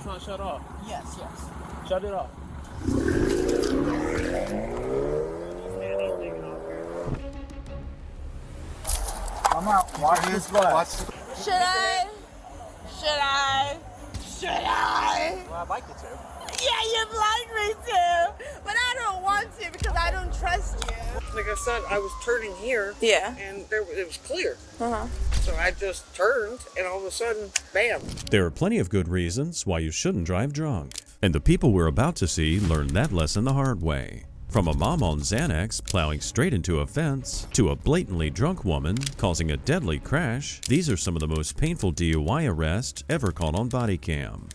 vehicle's not shut off. Yes, yes. Shut it off. Come out. Watch this glass. Should I? Well, I'd like you to. Yeah, you'd like me to, but I don't want to because I don't trust you. Like I said, I was turning here. Yeah. And it was clear. Uh-huh. So I just turned, and all of a sudden, bam. There are plenty of good reasons why you shouldn't drive drunk, and the people we're about to see learned that lesson the hard way. From a mom on Xanax plowing straight into a fence, to a blatantly drunk woman causing a deadly crash, these are some of the most painful DUI arrests ever caught on Bodycam.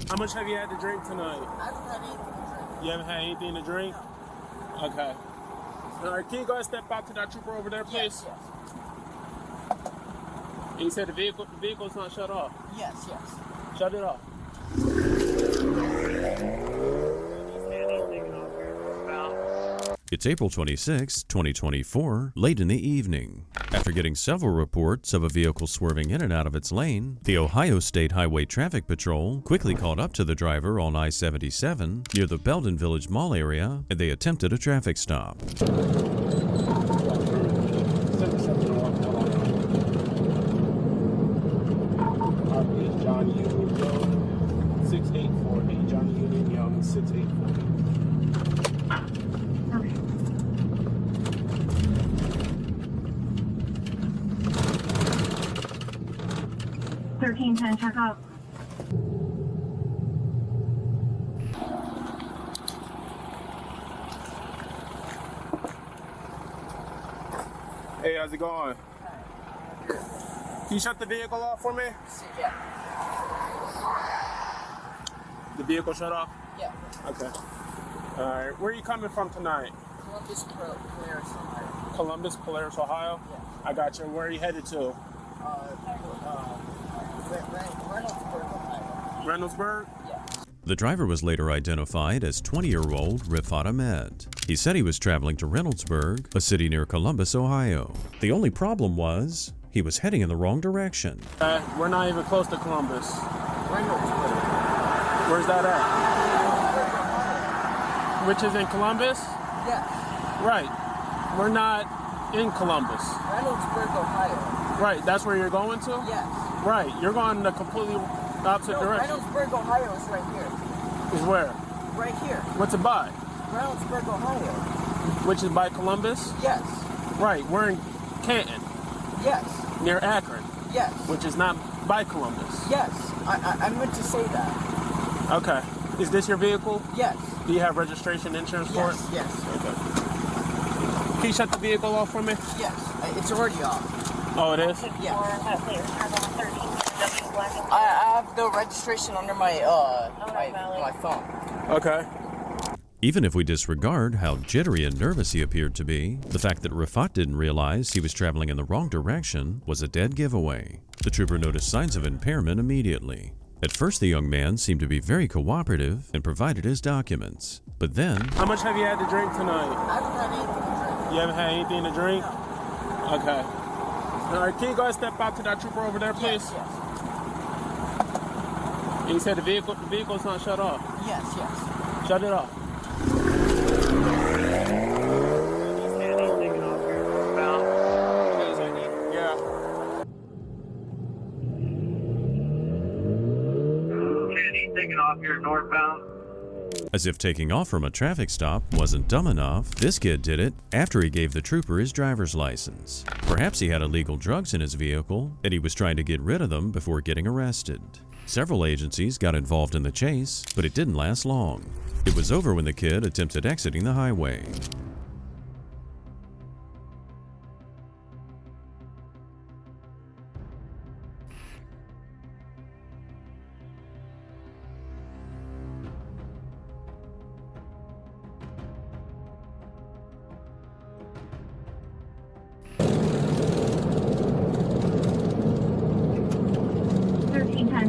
How much have you had to drink tonight? I haven't had anything to drink. You haven't had anything to drink? Okay. All right, can you go ahead and step out to that trooper over there, please? Yes, yes. And you said the vehicle's not shut off. Yes, yes. Shut it off. It's April 26, 2024, late in the evening. After getting several reports of a vehicle swerving in and out of its lane, the Ohio State Highway Traffic Patrol quickly caught up to the driver on I-77 near the Belden Village Mall area, and they attempted a traffic stop. John Union Young, 6848. John Union Young, 6848. 1310, check out. Hey, how's it going? Can you shut the vehicle off for me? Yeah. The vehicle shut off? Yeah. Okay. All right. Where are you coming from tonight? Columbus, Polaris, Ohio. Columbus, Polaris, Ohio? Yeah. I got you. Where are you headed to? Reynoldsburg, Ohio. Reynoldsburg? Yeah. The driver was later identified as 20-year-old Rifat Ahmed. He said he was traveling to Reynoldsburg, a city near Columbus, Ohio. The only problem was he was heading in the wrong direction. We're not even close to Columbus. Reynoldsburg. Where's that at? Which is in Columbus? Yes. Right. We're not in Columbus. Reynoldsburg, Ohio. Right. That's where you're going to? Yes. Right. You're going in the completely opposite direction. Reynoldsburg, Ohio is right here. Is where? Right here. What's it by? Reynoldsburg, Ohio. Which is by Columbus? Yes. Right. We're in Canton, Yes. near Akron, Yes. which is not by Columbus. Yes. I meant to say that. Okay. Is this your vehicle? Yes. Do you have registration insurance for it? Yes. Yes. Okay. Can you shut the vehicle off for me? Yes. It's already off. Oh, it is? Yeah. I have the registration under my my phone. Okay. Even if we disregard how jittery and nervous he appeared to be, the fact that Rifat didn't realize he was traveling in the wrong direction was a dead giveaway. The trooper noticed signs of impairment immediately. At first, the young man seemed to be very cooperative and provided his documents. But then... How much have you had to drink tonight? I haven't had anything to drink. You haven't had anything to drink? No. Okay. All right, can you go ahead and step out to that trooper over there, please? Yes. Yes. And you said the vehicle's not shut off. Yes. Yes. Shut it off. Yeah. Taking off here northbound. As if taking off from a traffic stop wasn't dumb enough, this kid did it after he gave the trooper his driver's license. Perhaps he had illegal drugs in his vehicle, and he was trying to get rid of them before getting arrested. Several agencies got involved in the chase, but it didn't last long. It was over when the kid attempted exiting the highway.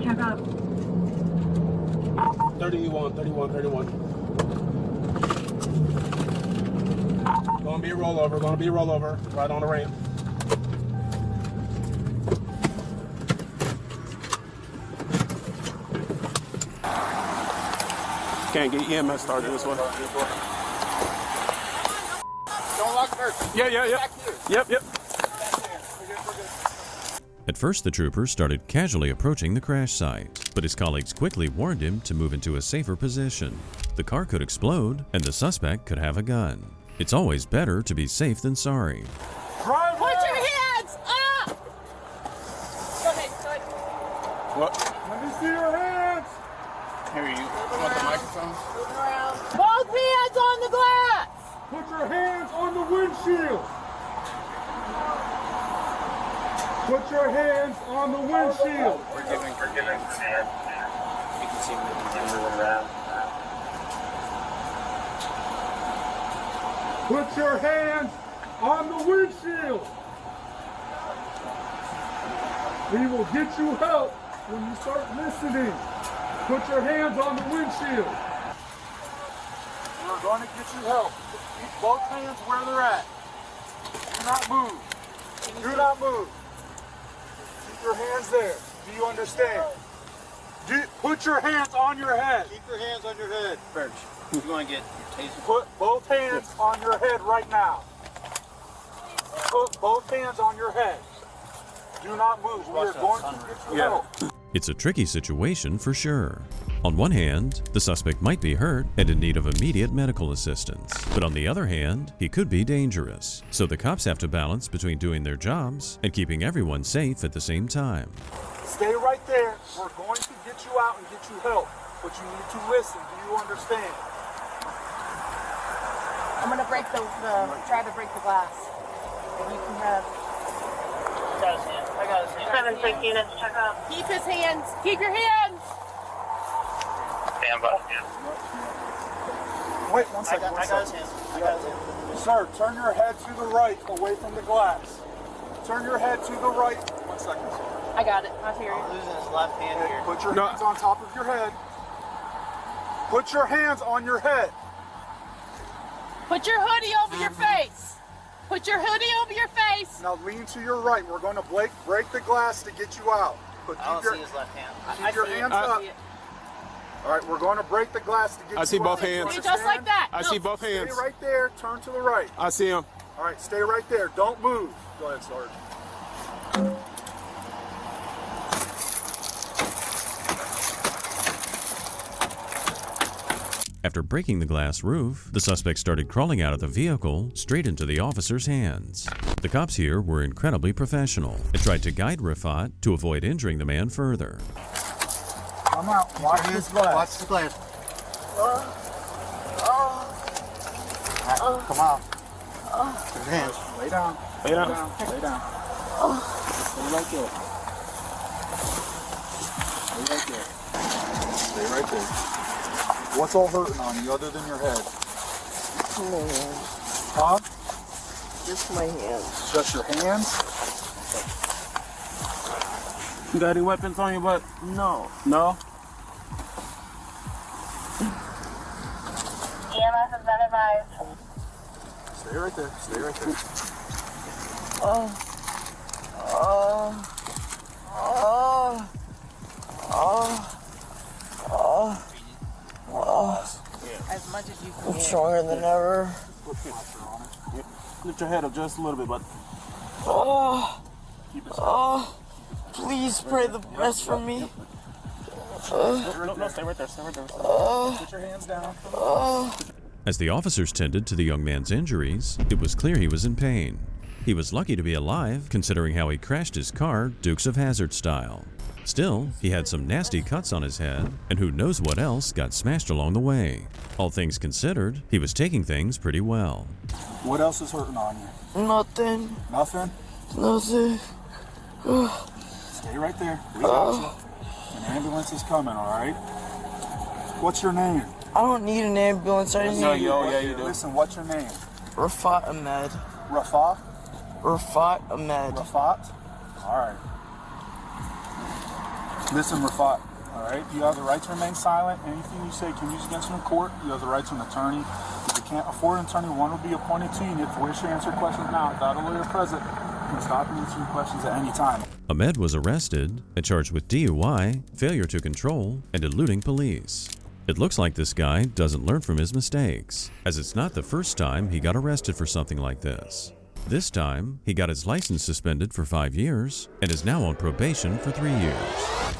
Check out. 31. Gonna be a rollover, right on the ramp. can't get EMS started this way. Don't lock first. Yeah. Back here. Yep. At first, the trooper started casually approaching the crash site, but his colleagues quickly warned him to move into a safer position. The car could explode, and the suspect could have a gun. It's always better to be safe than sorry. Put your hands up! Go ahead. What? Let me see your hands. Here, you want the microphone? Both hands on the glass! Put your hands on the windshield. Put your hands on the windshield. We're giving hand. You can see me moving around. Put your hands on the windshield. We will get you help when you start listening. Put your hands on the windshield. We're going to get you help. Keep both hands where they're at. Do not move. Do not move. Keep your hands there. Do you understand? Put your hands on your head. Keep your hands on your head. Birch, you want to get your taser? Put both hands on your head right now. Put both hands on your head. Do not move. We are going to get you help. It's a tricky situation for sure. On one hand, the suspect might be hurt and in need of immediate medical assistance. But on the other hand, he could be dangerous. So the cops have to balance between doing their jobs and keeping everyone safe at the same time. Stay right there. We're going to get you out and get you help. But you need to listen. Do you understand? I'm gonna break try to break the glass. And you can have. I got his hand. 7 units, check up. Keep his hands. Keep your hands. Stand by. Wait one second. I got his hand. I got his hand. Sir, turn your head to the right, away from the glass. Turn your head to the right. 1 second, sir. I got it. I hear you. Losing his left hand here. Put your hands on top of your head. Put your hands on your head. Put your hoodie over your face. Put your hoodie over your face. Now lean to your right. We're going to break the glass to get you out. But I don't see his left hand. keep your hands up. All right, we're going to break the glass to get you out. I see both hands. See, just like that. I see both hands. Stay right there. Turn to the right. I see him. All right, stay right there. Don't move. Go ahead, Sarge. After breaking the glass roof, the suspect started crawling out of the vehicle straight into the officer's hands. The cops here were incredibly professional and tried to guide Rafat to avoid injuring the man further. Come out. Watch this glass. Watch the glass. Come on. Put your hands. Lay down. Lay down. Lay down. Stay right there. Stay right there. Stay right there. What's all hurting on you other than your head? My hands. Huh? Just my hands. Just your hands? You got any weapons on you, bud? No. No? EMS has been advised. Stay right there. Stay right there. As much as you can. I'm stronger than ever. Lift your head up just a little bit, bud. Please pray the best for me. No, stay right there. Stay right there. Put your hands down. As the officers tended to the young man's injuries, it was clear he was in pain. He was lucky to be alive, considering how he crashed his car Dukes of Hazzard style. Still, he had some nasty cuts on his head, and who knows what else got smashed along the way. All things considered, he was taking things pretty well. What else is hurting on you? Nothing. Nothing? Nothing. Stay right there. We got you. An ambulance is coming, all right? What's your name? I don't need an ambulance. I need Yeah, you do. Listen, what's your name? Rafat Ahmed. Rafat? Rafat Ahmed. Rafat? All right. Listen, Rafat, all right? You have the right to remain silent. Anything you say can be used against you in court. You have the right to an attorney. If you can't afford an attorney, one will be appointed to you. And if you wish to answer questions now without a lawyer present, you can stop and answer questions at any time. Ahmed was arrested and charged with DUI, failure to control, and eluding police. It looks like this guy doesn't learn from his mistakes, as it's not the first time he got arrested for something like this. This time, he got his license suspended for 5 years and is now on probation for 3 years.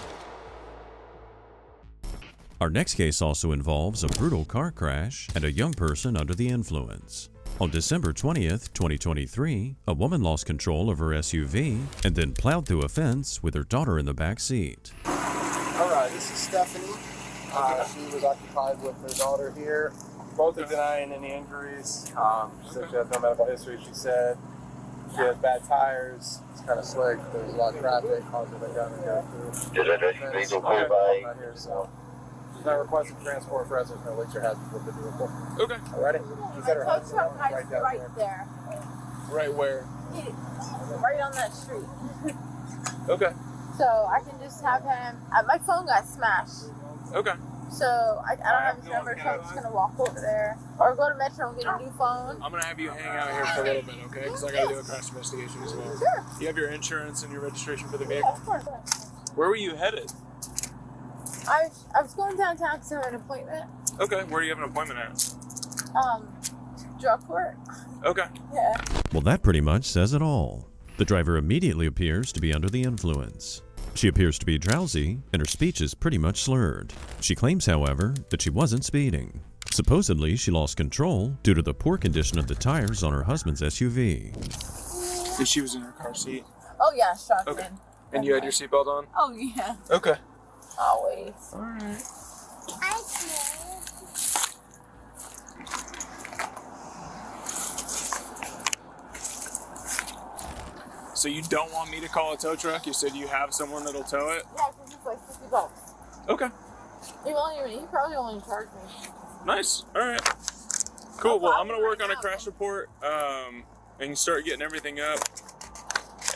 Our next case also involves a brutal car crash and a young person under the influence. On December 20th, 2023, a woman lost control of her SUV and then plowed through a fence with her daughter in the back seat. All right, this is Stephanie. She was occupied with her daughter here. Both are denying any injuries. She said she has no medical history. She said she has bad tires. It's kind of slick. There's a lot of traffic. Cars are down and go through. Is that legal by? Not here, so she's not requesting transport for us. There's no laser hazard with the vehicle. Okay. Alrighty. She's at her house Right there. Right where? Right on that street. Okay. So I can just have him. My phone got smashed. Okay. So I don't have his number, so I'm just going to walk over there. Or go to Metro and get a new phone. I'm going to have you hang out here for a little bit, okay? Because I got to do a crash investigation as well. Sure. You have your insurance and your registration for the Yeah, vehicle? of course. Where were you headed? I was going downtown because I have an appointment. Okay. Where do you have an appointment at? Drug court. Okay. Yeah. Well, that pretty much says it all. The driver immediately appears to be under the influence. She appears to be drowsy, and her speech is pretty much slurred. She claims, however, that she wasn't speeding. Supposedly, she lost control due to the poor condition of the tires on her husband's SUV. She was in her car seat. Oh, yeah, strapped Okay. in. And you had your seatbelt on? Oh, yeah. Okay. Always. All right. So you don't want me to call a tow truck? You said you have someone that'll tow it? Yeah, because it's like $50. Okay. He probably only charged me. Nice. All right. Cool. Well, I'm going to work on a crash report and start getting everything up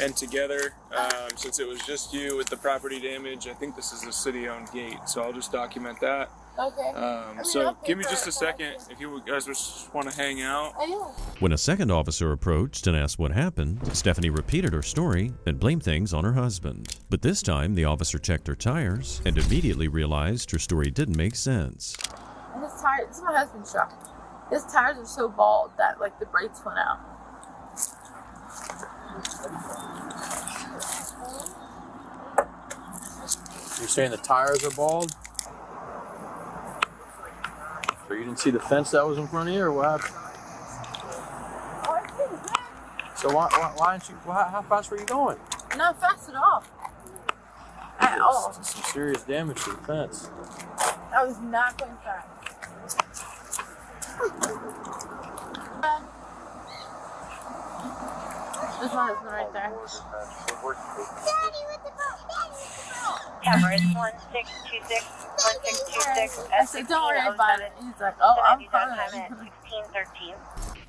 and together. Since it was just you with the property damage, I think this is a city-owned gate, so I'll just document that. Okay. So give me just a second if you guys just want to hang out. I do. When a second officer approached and asked what happened, Stephanie repeated her story and blamed things on her husband. But this time, the officer checked her tires and immediately realized her story didn't make sense. And his tires, this is my husband's truck. His tires are so bald that like the brakes went out. You're saying the tires are bald? So you didn't see the fence that was in front of you, or what happened? Oh, I see the fence. So why aren't you? How fast were you going? Not fast at all. At all. Some serious damage to the fence. I was not going fast. There's my husband right there. Cameras 1626, 1626. I said, don't worry about it. He's like, oh, I'm fine. Time at 1613.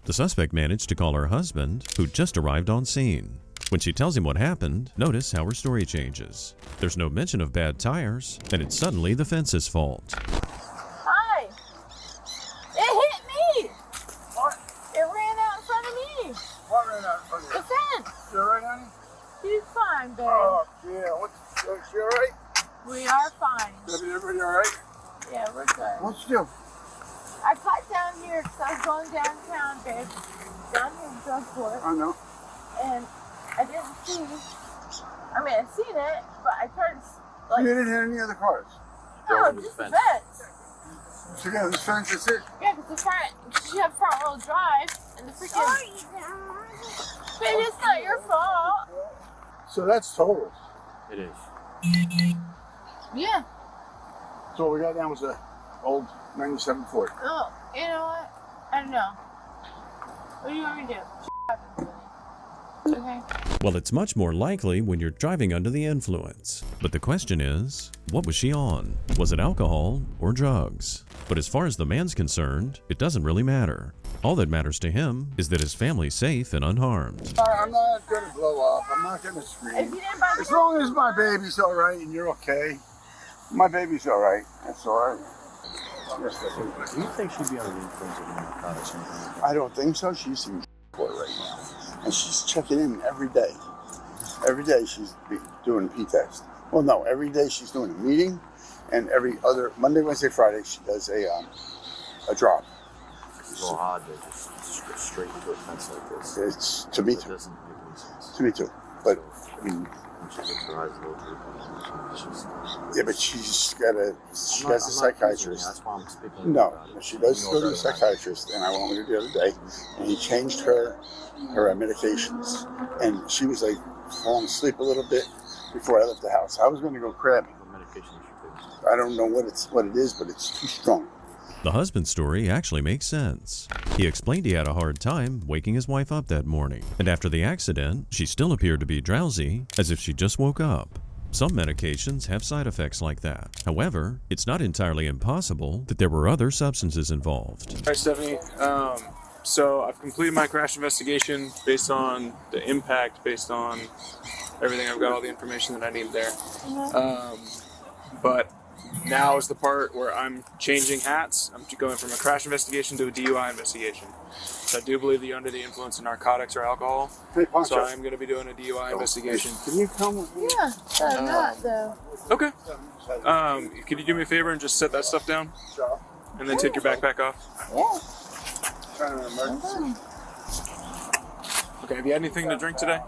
The suspect managed to call her husband, who just arrived on scene. When she tells him what happened, notice how her story changes. There's no mention of bad tires, and it's suddenly the fence's fault. Hi. It hit me. What? It ran out in front of me. What ran out in front of The you? fence. You alright, honey? He's fine, babe. Oh, yeah. She alright? We are fine. Everybody alright? Yeah, we're good. What'd you do? I cut down here because I was going downtown, babe. Down here in drug court. I know. And I didn't see. I mean, I seen it, but I tried to, like. You didn't hit any other cars? No, just the fence. So yeah, this fence is it. Yeah, because the front, you have front wheel drive, and the freaking. Babe, it's not your fault. So that's total. It is. Yeah. So what we got down was a old 97 Ford. Oh, you know what? I don't know. What do you want me to do? Okay. Well, it's much more likely when you're driving under the influence. But the question is, what was she on? Was it alcohol or drugs? But as far as the man's concerned, it doesn't really matter. All that matters to him is that his family's safe and unharmed. I'm not going to blow up. I'm not going to If scream. you didn't buy the As long as my baby's all right and you're okay. My baby's all right. That's all right. Yes, that's all right. Do you think she'd be under the influence of narcotics? I don't think so. She's in boy right now. And she's checking in every day. Every day she's doing a P test. Well, no, every day she's doing a meeting and every other Monday, Wednesday, Friday, she does a drop. It's a little odd to just go straight into a fence like this. It's to me It too. doesn't make any sense. To me too. But I mean, When she gets her eyes a little droopy, she's yeah, but she has a psychiatrist. That's why I'm speaking No, about it. she does You go know to a better than I do. psychiatrist, and I went with her the other day, and he changed her medications, and she was like falling asleep a little bit before I left the house. I was going to go grab it. What medication is she taking? I don't know what it is, but it's too strong. The husband's story actually makes sense. He explained he had a hard time waking his wife up that morning, and after the accident, she still appeared to be drowsy, as if she just woke up. Some medications have side effects like that. However, it's not entirely impossible that there were other substances involved. Hi, Stephanie. So I've completed my crash investigation based on the impact, based on everything. I've got all the information that I need there. But now is the part where I'm changing hats. I'm going from a crash investigation to a DUI investigation. So I do believe that you're under the influence of narcotics or alcohol. Hey, Poncho. So I'm going to be doing a DUI investigation. Can you come with me? Yeah, but I'm not though. Okay. Could you do me a favor and just set that stuff down? And then take your backpack off? Yeah. Kind of an emergency. Okay, have you had anything to drink today?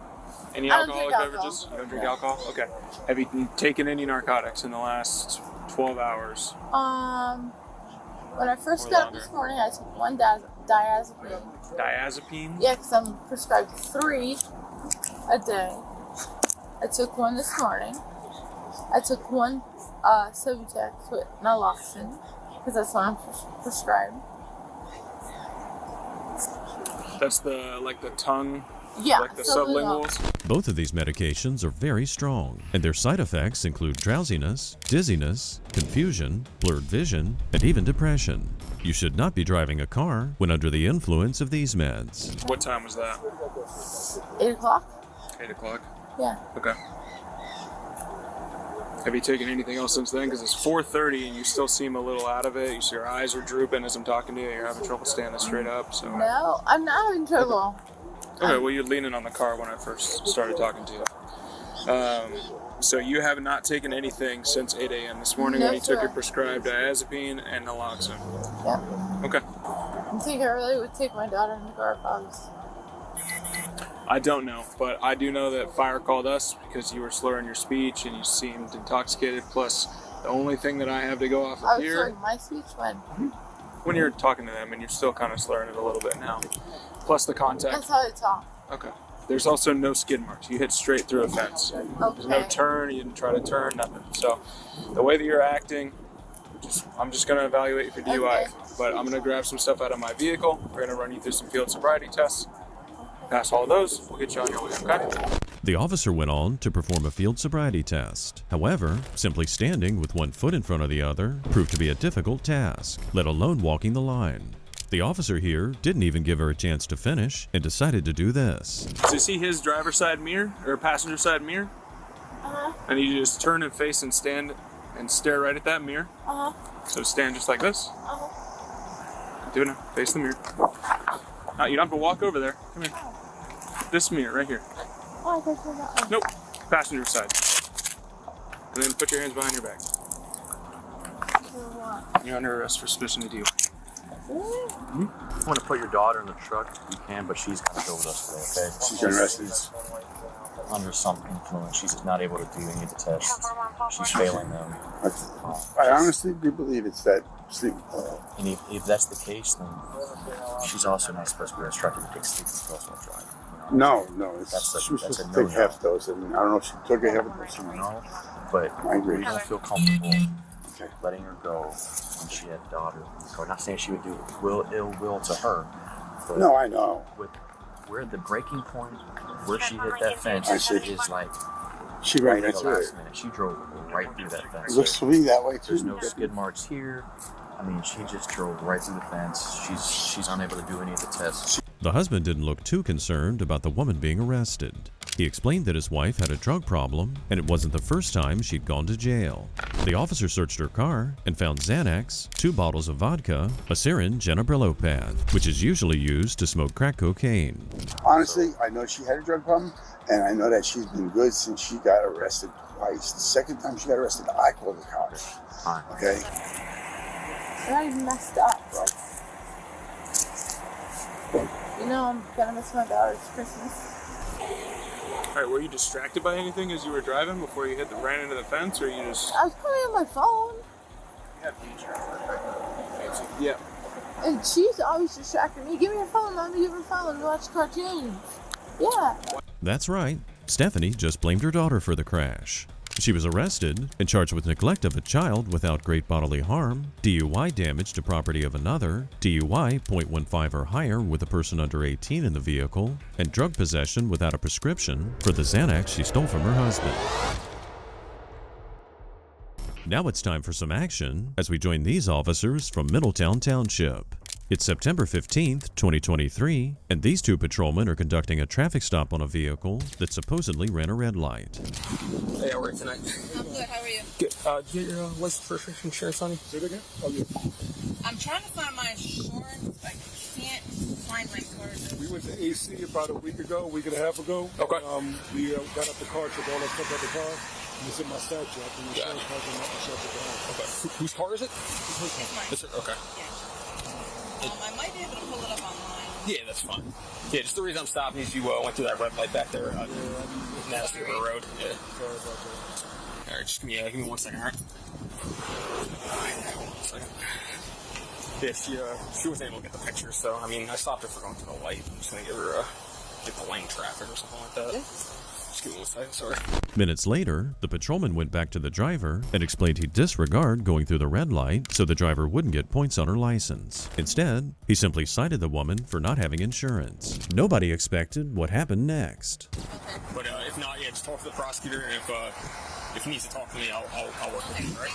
Any I don't drink alcoholic alcohol. beverages? You don't drink alcohol? Okay. Have you taken any narcotics in the last 12 hours? When I first Or got up longer. this morning, I took one diazepam. Diazepine? Yeah, because I'm prescribed 3 a day. I took one this morning. I took one Subutex with naloxone, because that's what I'm prescribed. That's the tongue, Yeah, like the sublingual. sublinguals? Both of these medications are very strong, and their side effects include drowsiness, dizziness, confusion, blurred vision, and even depression. You should not be driving a car when under the influence of these meds. What time was that? 8 o'clock? 8 o'clock? Yeah. Okay. Have you taken anything else since then? Because it's 4:30 and you still seem a little out of it. You see your eyes are drooping as I'm talking to you. You're having trouble standing straight up. So. No, I'm not having trouble. Okay, well, you're leaning on the car when I first started talking to you. So you have not taken anything since 8 a.m. this morning No, when you took sir. your prescribed diazepine and naloxone. Yeah. Okay. I think I really would take my daughter in the car if I was. I don't know, but I do know that fire called us because you were slurring your speech and you seemed intoxicated. Plus, the only thing that I have to go off I of was here, slurring my speech when you're talking to them, and you're still kind of slurring it a little bit now. Plus the contact. That's how they talk. Okay. There's also no skid marks. You hit straight through a fence. There's no Okay. turn. You didn't try to turn. Nothing. So, the way that you're acting, I'm just going to evaluate you for DUI. Okay. But I'm going to grab some stuff out of my vehicle. We're going to run you through some field sobriety tests. Pass all of those, we'll get you on your way. Okay. The officer went on to perform a field sobriety test. However, simply standing with one foot in front of the other proved to be a difficult task, let alone walking the line. The officer here didn't even give her a chance to finish and decided to do this. So you see his driver's side mirror or passenger side mirror? And you just turn and face and stand and stare right at that mirror. So stand just like this. Do it now. Face the mirror. You don't have to walk over there. Come here. This mirror right here. Oh, I thought you were that one. Nope. Passenger side. And then put your hands behind your back. You're under arrest for suspicion of DUI. If you want to put your daughter in the truck, you can, but she's going to go with us today, okay? She's arrested. She's under some influence. She's not able to do any of the tests. She's failing them. I honestly do believe it's that sleep. And if that's the case, then she's also not supposed to be instructed to take sleeping pills while driving. No, That's a- she was that's supposed a to take no-no. half dose, and I don't know if she took a half dose or not. No, but I agree. we don't feel comfortable Okay. letting her go when she had a daughter. We're not saying she would do ill will to her. But No, I know. we're at the breaking point where she hit that fence. I see. Is like She right ran at right the through it. last minute. She drove right through that It fence. looks to me that way There's too. no skid marks here. I mean, she just drove right through the fence. She's unable to do any of the tests. The husband didn't look too concerned about the woman being arrested. He explained that his wife had a drug problem and it wasn't the first time she'd gone to jail. The officer searched her car and found Xanax, 2 bottles of vodka, a syringe, and a Brillo pad, which is usually used to smoke crack cocaine. Honestly, I know she had a drug problem, and I know that she's been good since she got arrested twice. The second time she got arrested, I called the cops. Okay? I messed up. You know, I'm gonna miss my daughter's Christmas. Alright, were you distracted by anything as you were driving before you ran into the fence, or you just... I was probably on my phone. Yeah. And she's always distracting me. Give me your phone, Mommy. Give me your phone. Watch cartoons. Yeah. That's right. Stephanie just blamed her daughter for the crash. She was arrested and charged with neglect of a child without great bodily harm, DUI damage to property of another, DUI .15 or higher with a person under 18 in the vehicle, and drug possession without a prescription for the Xanax she stole from her husband. Now it's time for some action as we join these officers from Middletown Township. It's September 15th, 2023, and these 2 patrolmen are conducting a traffic stop on a vehicle that supposedly ran a red light. Hey, how are you tonight? I'm good. How are you? Good. Do you get your license for insurance on you? Say it again? Oh, yeah. I'm trying to find my insurance. I can't find my card. We went to AC about a week and a half ago. Okay. We got up the car, took all that stuff out the car. And it's in my statue. I think the insurance company not to shut it down. Okay. Whose car is it? It's mine. Okay. Yeah. I might be able to pull it up online. Yeah, that's fine. Yeah, just the reason I'm stopping is you went through that red light back there. Nasty River Road. Yeah. Sorry about that. All right, just give me 1 second, all right? All right, 1 second. Yeah, she wasn't able to get the picture, so, I mean, I stopped her for going through the light. I'm just going to give her, the lane traffic or something like that. Yeah. Just give me 1 second, sorry. Minutes later, the patrolman went back to the driver and explained he'd disregard going through the red light so the driver wouldn't get points on her license. Instead, he simply cited the woman for not having insurance. Nobody expected what happened next. Okay. But if not, yeah, just talk to the prosecutor, and if he needs to talk to me, I'll work with him, right?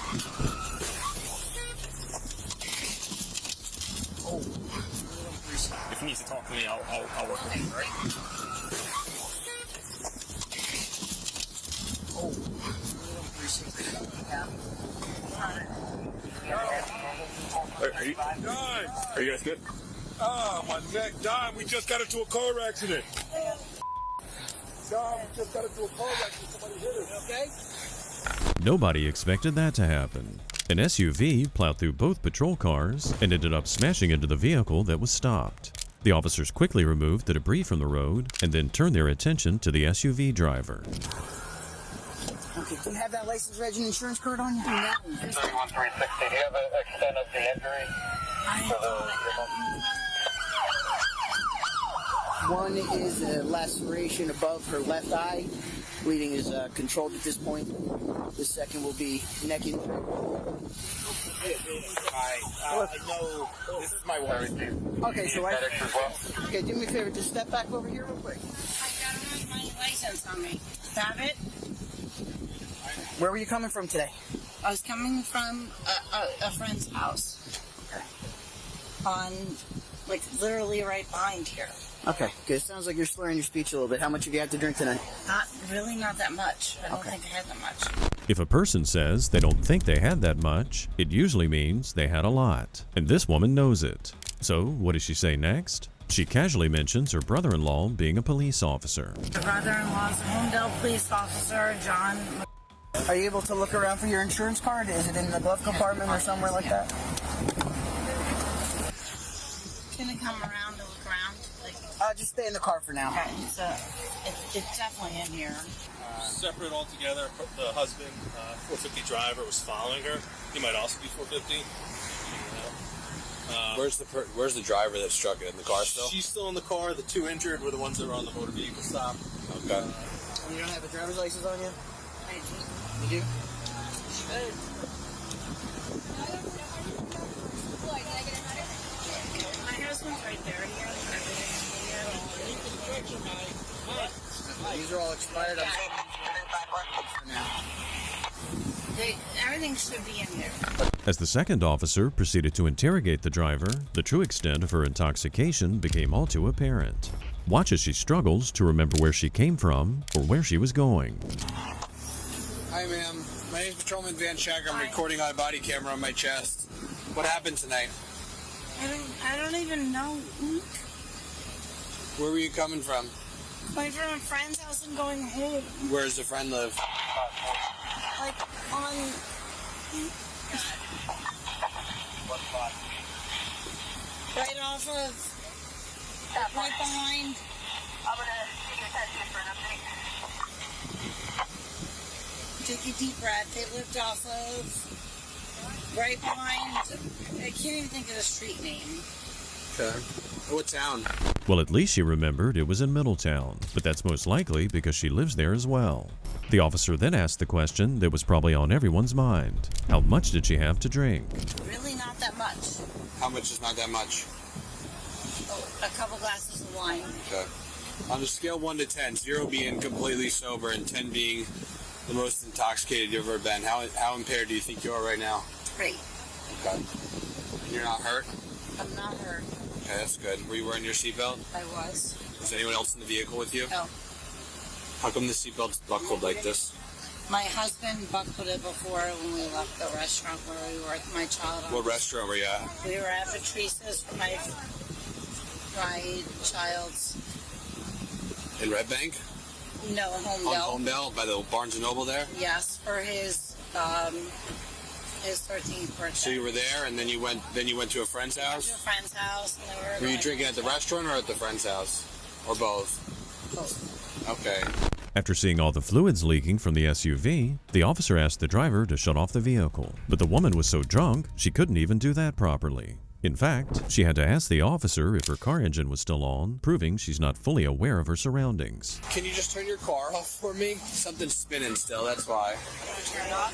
Oh. If he needs to talk to me, I'll work with him, right? Oh. Are you guys good? Ah, my neck. Don, we just got into a car accident. Don, we just got into a car accident. Somebody hit us. Okay? Nobody expected that to happen. An SUV plowed through both patrol cars and ended up smashing into the vehicle that was stopped. The officers quickly removed the debris from the road and then turned their attention to the SUV driver. Okay, do you have that license, reg, and insurance card on you? 31360. Do you have an extent of the injury? One is a laceration above her left eye. Bleeding is controlled at this point. The second will be neck injury. I know this is my wife. Okay, so okay, do me a favor, just step back over here real quick. I gotta have my license on me. Have it? Where were you coming from today? I was coming from a friend's house. Okay. On, like, literally right behind here. Okay, good. It sounds like you're slurring your speech a little bit. How much have you had to drink tonight? Not that much. I don't think I had that much. If a person says they don't think they had that much, it usually means they had a lot. And this woman knows it. So what does she say next? She casually mentions her brother-in-law being a police officer. My brother-in-law's a Homedale police officer, John. Are you able to look around for your insurance card? Is it in the glove compartment or somewhere like that? Can I come around to look around? Just stay in the car for now. Okay, so it's definitely in here. Separate altogether. The husband, 450 driver, was following her. He might also be 450. Where's the driver that struck it in the car still? She's still in the car. The 2 injured were the ones that were on the motor vehicle stop. Okay. You don't have a driver's license on you? I do. You do? My husband's right there. He has everything. These are all expired. Everything should be in there. As the second officer proceeded to interrogate the driver, the true extent of her intoxication became all too apparent. Watch as she struggles to remember where she came from or where she was going. Hi, ma'am. My name's Patrolman Van Shack. I'm recording on a body camera on my chest. What happened tonight? I don't even know. Where were you coming from? Going from a friend's house and going home. Where does the friend live? Like on. Right off of. Right behind. I'm gonna take your test here for an update. Take a deep breath. They lived off of. Right behind. I can't even think of the street name. Okay. What town? Well, at least she remembered it was in Middletown, but that's most likely because she lives there as well. The officer then asked the question that was probably on everyone's mind. How much did she have to drink? Really not that much. How much is not that much? Oh, a couple glasses of wine. Okay. On a scale 1 to 10, 0 being completely sober and 10 being the most intoxicated you've ever been, how impaired do you think you are right now? 3. Okay. And you're not hurt? I'm not hurt. Okay, that's good. Were you wearing your seatbelt? I was. Was anyone else in the vehicle with you? No. How come the seatbelt's buckled like this? My husband buckled it before when we left the restaurant where we were with my child. What restaurant were you at? We were at Patrice's for my child's. In Red Bank? No, Homedale. On Homedale, by the Barnes & Noble there? Yes, for his 13th birthday. So you were there, and then you went to a friend's house? To a friend's house. And then were you drinking at the restaurant or at the friend's house? Or both? Both. Okay. After seeing all the fluids leaking from the SUV, the officer asked the driver to shut off the vehicle. But the woman was so drunk, she couldn't even do that properly. In fact, she had to ask the officer if her car engine was still on, proving she's not fully aware of her surroundings. Can you just turn your car off for me? Something's spinning still, that's why. Turn it off?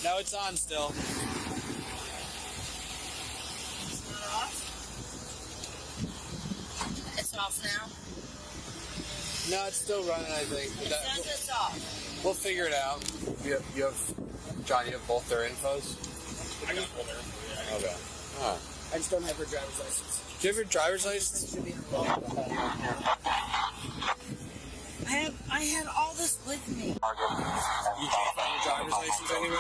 No, it's on still. It's not off? It's off now? No, it's still running, I think. It says it's off. We'll figure it out. You have John, you have both their infos? I got both their info, yeah. Okay. Alright. I just don't have her driver's license. Do you have your driver's license? Should be in her wallet. I had all this with me. You can't find your driver's license anywhere?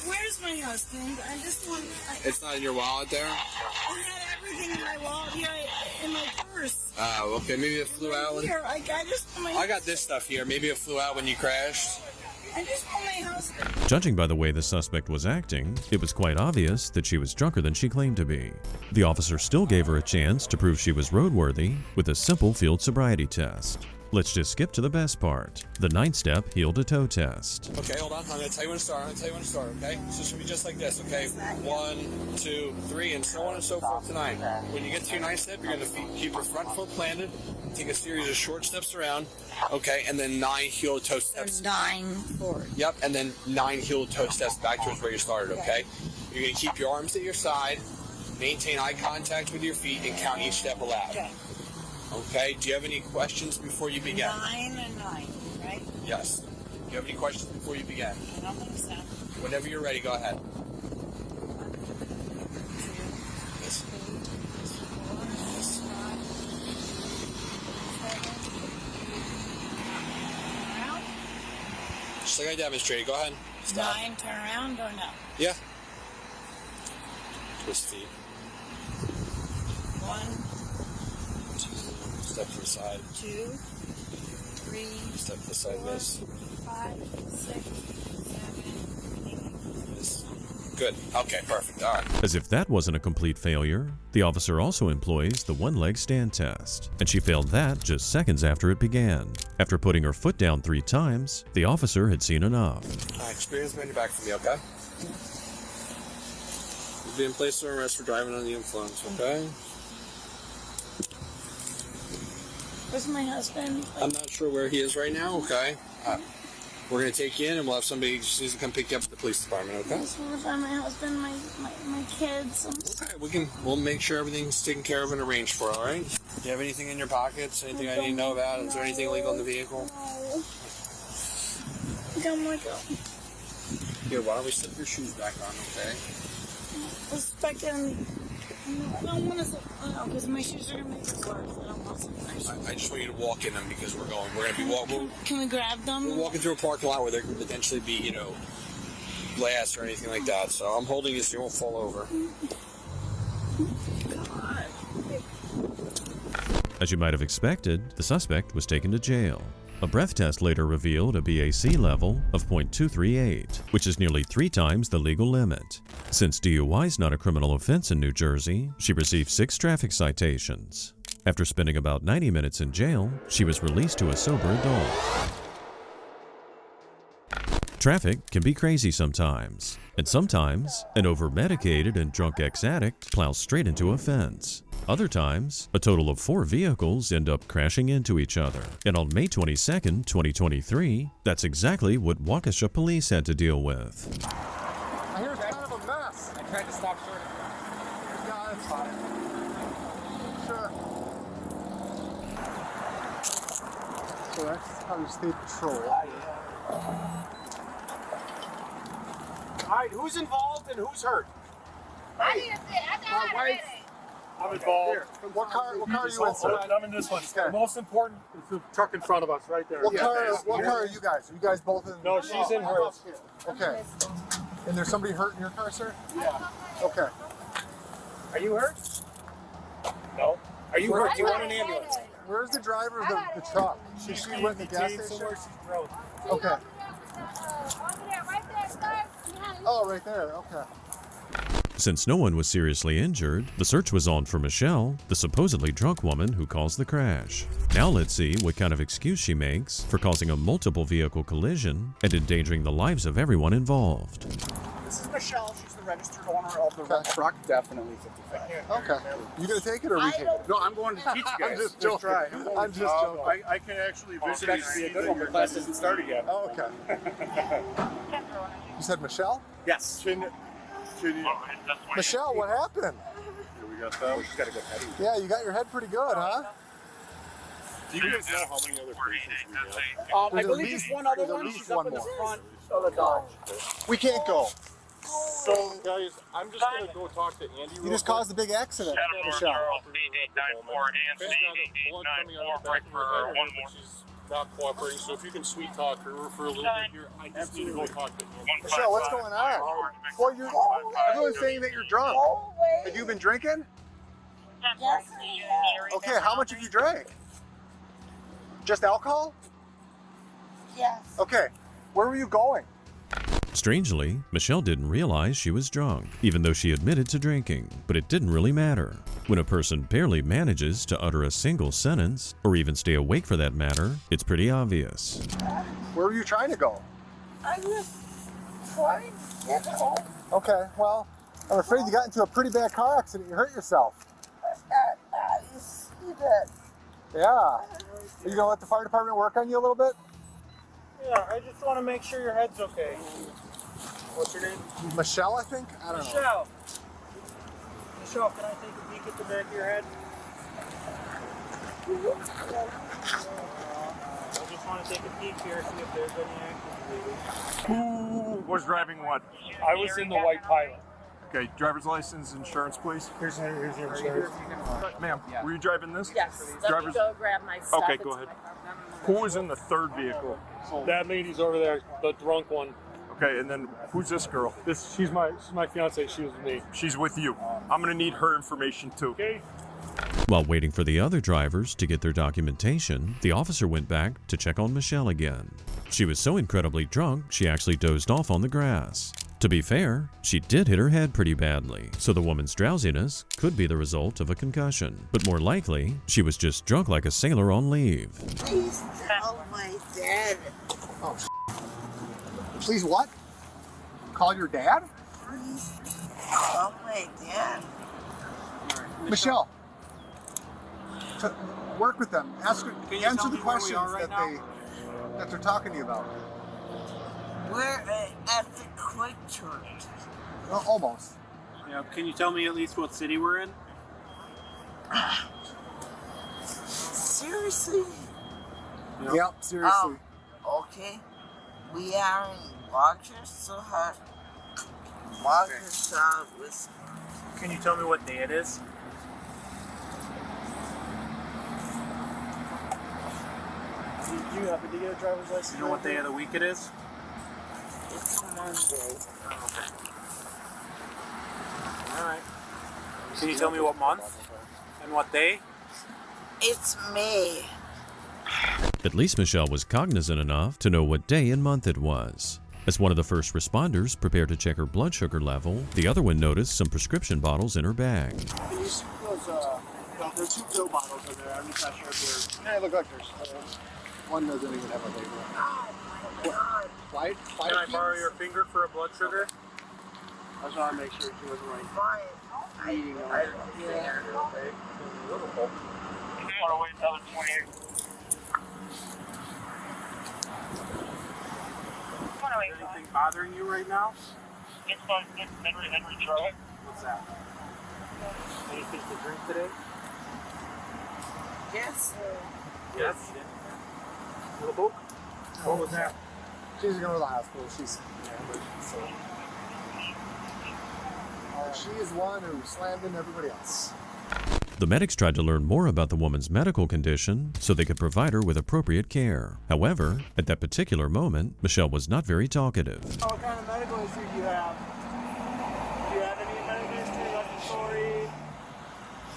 Where's my husband? I just want. It's not in your wallet there? I had everything in my wallet here in my purse. Oh, okay. Maybe it flew out. Here, I just. I got this stuff here. Maybe it flew out when you crashed. I just want my husband. Judging by the way the suspect was acting, it was quite obvious that she was drunker than she claimed to be. The officer still gave her a chance to prove she was roadworthy with a simple field sobriety test. Let's just skip to the best part, the 9-step heel-to-toe test. Okay, hold on. I'm going to tell you when to start. Okay? So it should be just like this, okay? 1, 2, 3, and so on and so forth tonight. When you get to your 9th step, you're going to keep your front foot planted, take a series of short steps around, okay? And then 9 heel-to-toe steps. 9 forward. Yep, and then 9 heel-to-toe steps back towards where you started, okay? You're going to keep your arms at your side, maintain eye contact with your feet, and count each step aloud. Okay. Okay, do you have any questions before you begin? 9 and 9, right? Yes. Do you have any questions before you begin? I don't think so. Whenever you're ready, go ahead. 2, 3, 4, 5, 6, 7, 8. Just like I demonstrated, go ahead. Stop. 9, turn around or no? Yeah. Twist feet. 1, Step to the side. 2, 3, Step to the side, 4, miss. 5, 6, 7, 8. Miss. Good. Okay, perfect. All right. As if that wasn't a complete failure, the officer also employs the one-leg stand test, and she failed that just seconds after it began. After putting her foot down 3 times, the officer had seen enough. All right, experience man your back for me, okay? You've been placed under arrest for driving under the influence, okay? Where's my husband? I'm not sure where he is right now, okay? We're going to take you in, and we'll have somebody just needs to come pick you up at the police department, okay? I just want to find my husband, my kids. Okay, we'll make sure everything's taken care of and arranged for, all right? Do you have anything in your pockets? Anything I need to know about? Is there anything illegal in the vehicle? No. I'm like, Here, why don't we slip your shoes back on, okay? let's back in. I don't want to. Because my shoes are gonna make it worse. I don't want to. I just want you to walk in them because we're gonna be walking. Can we grab them? We're walking through a parking lot where there could potentially be, you know, glass or anything like that. So I'm holding you so you won't fall over. As you might have expected, the suspect was taken to jail. A breath test later revealed a BAC level of .238, which is nearly 3 times the legal limit. Since DUI is not a criminal offense in New Jersey, she received 6 traffic citations. After spending about 90 minutes in jail, she was released to a sober adult. Traffic can be crazy sometimes, and sometimes an over-medicated and drunk ex-addict plows straight into a fence. Other times, a total of 4 vehicles end up crashing into each other. And on May 22nd, 2023, that's exactly what Waukesha police had to deal with. I hear it's kind of a mess. I tried to stop short of it. Yeah, that's fine. Sure. So that's how you state patrol. Alright, who's involved and who's hurt? I didn't say, I got My wife. I'm involved. Here. What car are you in, sir? I'm in this one. Okay. Most important is the truck in front of us, right there. What car are you guys? Are you guys both in? No, she's in hers. Okay. And there's somebody hurt in your car, sir? Yeah. Okay. Are you hurt? No. Are you hurt? Do you want an ambulance? Where's the driver of the truck? She went in the gas station? Somewhere she's broke. Okay. Over there, right there, sir. Oh, right there. Okay. Since no one was seriously injured, the search was on for Michelle, the supposedly drunk woman who caused the crash. Now let's see what kind of excuse she makes for causing a multiple vehicle collision and endangering the lives of everyone involved. This is Michelle. She's the registered owner of the red truck. Definitely 55. Okay. You gonna take it or we take it? No, I'm going to teach you guys. I'm just joking. I'm just joking. I can actually visually see that your class hasn't started yet. Oh, okay. You said Michelle? Yes. Can you... Michelle, what happened? Here we got that. We just got to go petty. Yeah, you got your head pretty good, huh? Do you guys know how many other patients we have? I believe just one other one. She's up in the front of the Dodge. We can't go. So, guys, I'm just going to go talk to Andy. You just caused a big accident, Michelle. She's not cooperating, so if you can sweet talk her for a little bit here, I just need to go talk to Andy. Michelle, what's going on? Well, everyone's saying that you're drunk. Have you been drinking? Yes. Okay, how much have you drank? Just alcohol? Yes. Okay, where were you going? Strangely, Michelle didn't realize she was drunk, even though she admitted to drinking. But it didn't really matter. When a person barely manages to utter a single sentence, or even stay awake for that matter, it's pretty obvious. Where were you trying to go? I was trying to get home. Okay, well, I'm afraid you got into a pretty bad car accident. You hurt yourself. You see that? Yeah. Are you gonna let the fire department work on you a little bit? Yeah, I just want to make sure your head's okay. What's your name? Michelle, I think? I don't know. Michelle. Michelle, can I take a peek at the back of your head? I just want to take a peek here, see if there's any active bleeding. Who was driving what? I was in the white pilot. Okay, driver's license, insurance, please. Here's your insurance. Ma'am, were you driving this? Yes. Let me go grab my stuff. Okay, go ahead. Who was in the third vehicle? That lady's over there, the drunk one. Okay, and then who's this girl? She's my fiance. She was with me. She's with you. I'm gonna need her information too. Okay. While waiting for the other drivers to get their documentation, the officer went back to check on Michelle again. She was so incredibly drunk, she actually dozed off on the grass. To be fair, she did hit her head pretty badly, so the woman's drowsiness could be the result of a concussion. But more likely, she was just drunk like a sailor on leave. Please tell my dad. Oh, please what? Call your dad? Please tell my dad. Michelle, work with them. Answer the questions that they're talking to you about. We're at the quick church. Well, almost. Yeah, can you tell me at least what city we're in? Seriously? Yep, seriously. Okay. We are in Waukesha, Wisconsin. Can you tell me what day it is? Do you happen to get a driver's license? You know what day of the week it is? It's Monday. Okay. Alright. Can you tell me what month? And what day? It's May. At least Michelle was cognizant enough to know what day and month it was. As one of the first responders prepared to check her blood sugar level, the other one noticed some prescription bottles in her bag. These, there are 2 pill bottles in there. I'm just not sure if they're. Yeah, look like there's. One doesn't even have a label. Can I borrow your finger for a blood sugar? I just want to make sure she wasn't like eating on it. Yeah. Anything bothering you right now? It's Henry Drive. What's that? Anything to drink today? Yes. Yes. Little book? What was that? She's going to the hospital. She's. She is one who slammed into everybody else. The medics tried to learn more about the woman's medical condition so they could provide her with appropriate care. However, at that particular moment, Michelle was not very talkative. What kind of medical history do you have? Do you have any medical history, respiratory,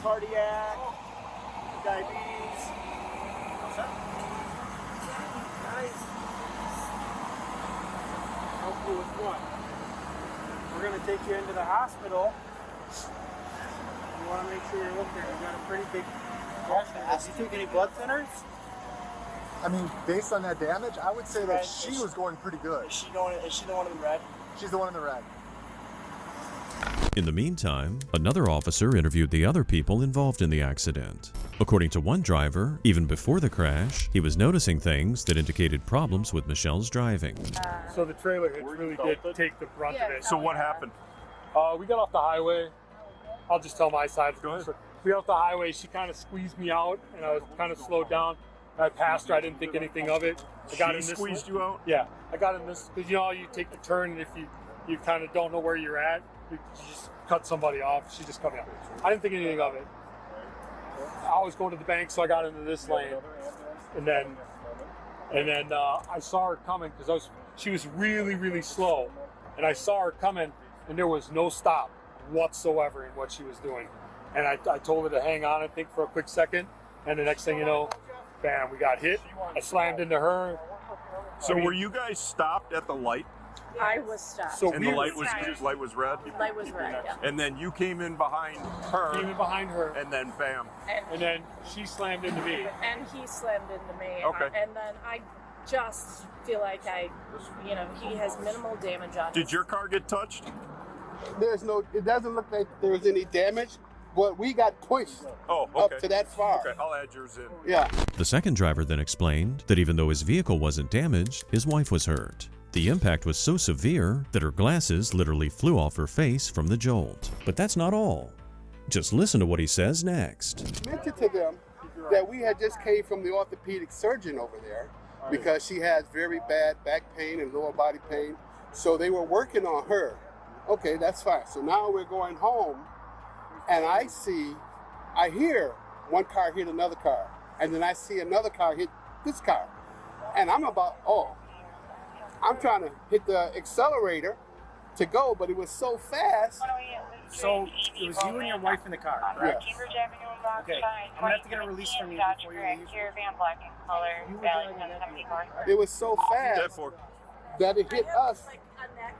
cardiac, diabetes? What's that? Nice. Help you with what? We're going to take you into the hospital. You want to make sure you're looked at. You got a pretty big gash. Did you take any blood thinners? I mean, based on that damage, I would say that she was going pretty good. Is she the one in the red? She's the one in the red. In the meantime, another officer interviewed the other people involved in the accident. According to one driver, even before the crash, he was noticing things that indicated problems with Michelle's driving. So the trailer hitch really did take the brunt of it. So what happened? We got off the highway. I'll just tell my side. Go ahead. We got off the highway. She kind of squeezed me out, and I was kind of slowed down. I passed her. I didn't think anything of it. I got in this squeezed you out? Yeah, I got in this because you know how you take the turn, and if you kind of don't know where you're at, you just cut somebody off. She just cut me off. I didn't think anything of it. I was going to the bank, so I got into this lane, and then I saw her coming because she was really, really slow, and I saw her coming, and there was no stop whatsoever in what she was doing. And I told her to hang on, I think, for a quick second, and the next thing you know, bam, we got hit. I slammed into her. So were you guys stopped at the light? I was stopped. And the light was red? Light was red, yeah. And then you came in behind her. And then bam. And then she slammed into me. And he slammed into me. Okay. And then I just feel like he has minimal damage on Did your car get touched? It doesn't look like there was any damage, but we got pushed up to that far. Okay, I'll add yours in. Yeah. The second driver then explained that even though his vehicle wasn't damaged, his wife was hurt. The impact was so severe that her glasses literally flew off her face from the jolt. But that's not all. Just listen to what he says next. I mentioned to them that we had just came from the orthopedic surgeon over there because she has very bad back pain and lower body pain. So they were working on her. Okay, that's fine. So now we're going home, and I hear one car hit another car, and then I see another car hit this car. And I'm trying to hit the accelerator to go, but it was so fast. So it was you and your wife in the car, correct? Yeah. Okay, I'm gonna have to get a release from you before you leave. It was so fast that it hit us,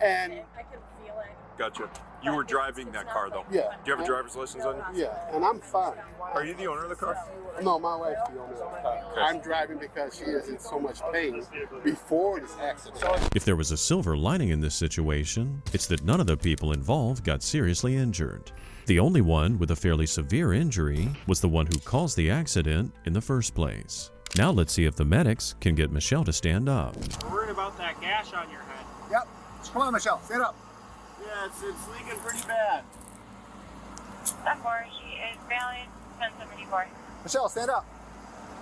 and I can feel it. Gotcha. You were driving that car, though? Yeah. Do you have a driver's license on you? Yeah, and I'm fine. Are you the owner of the car? No, my wife's the owner of the car. Okay. I'm driving because she is in so much pain before this accident. If there was a silver lining in this situation, it's that none of the people involved got seriously injured. The only one with a fairly severe injury was the one who caused the accident in the first place. Now let's see if the medics can get Michelle to stand up. We're worried about that gash on your head. Yep. Come on, Michelle, stand up. Yeah, it's leaking pretty bad. She is valid 1074. Michelle, stand up.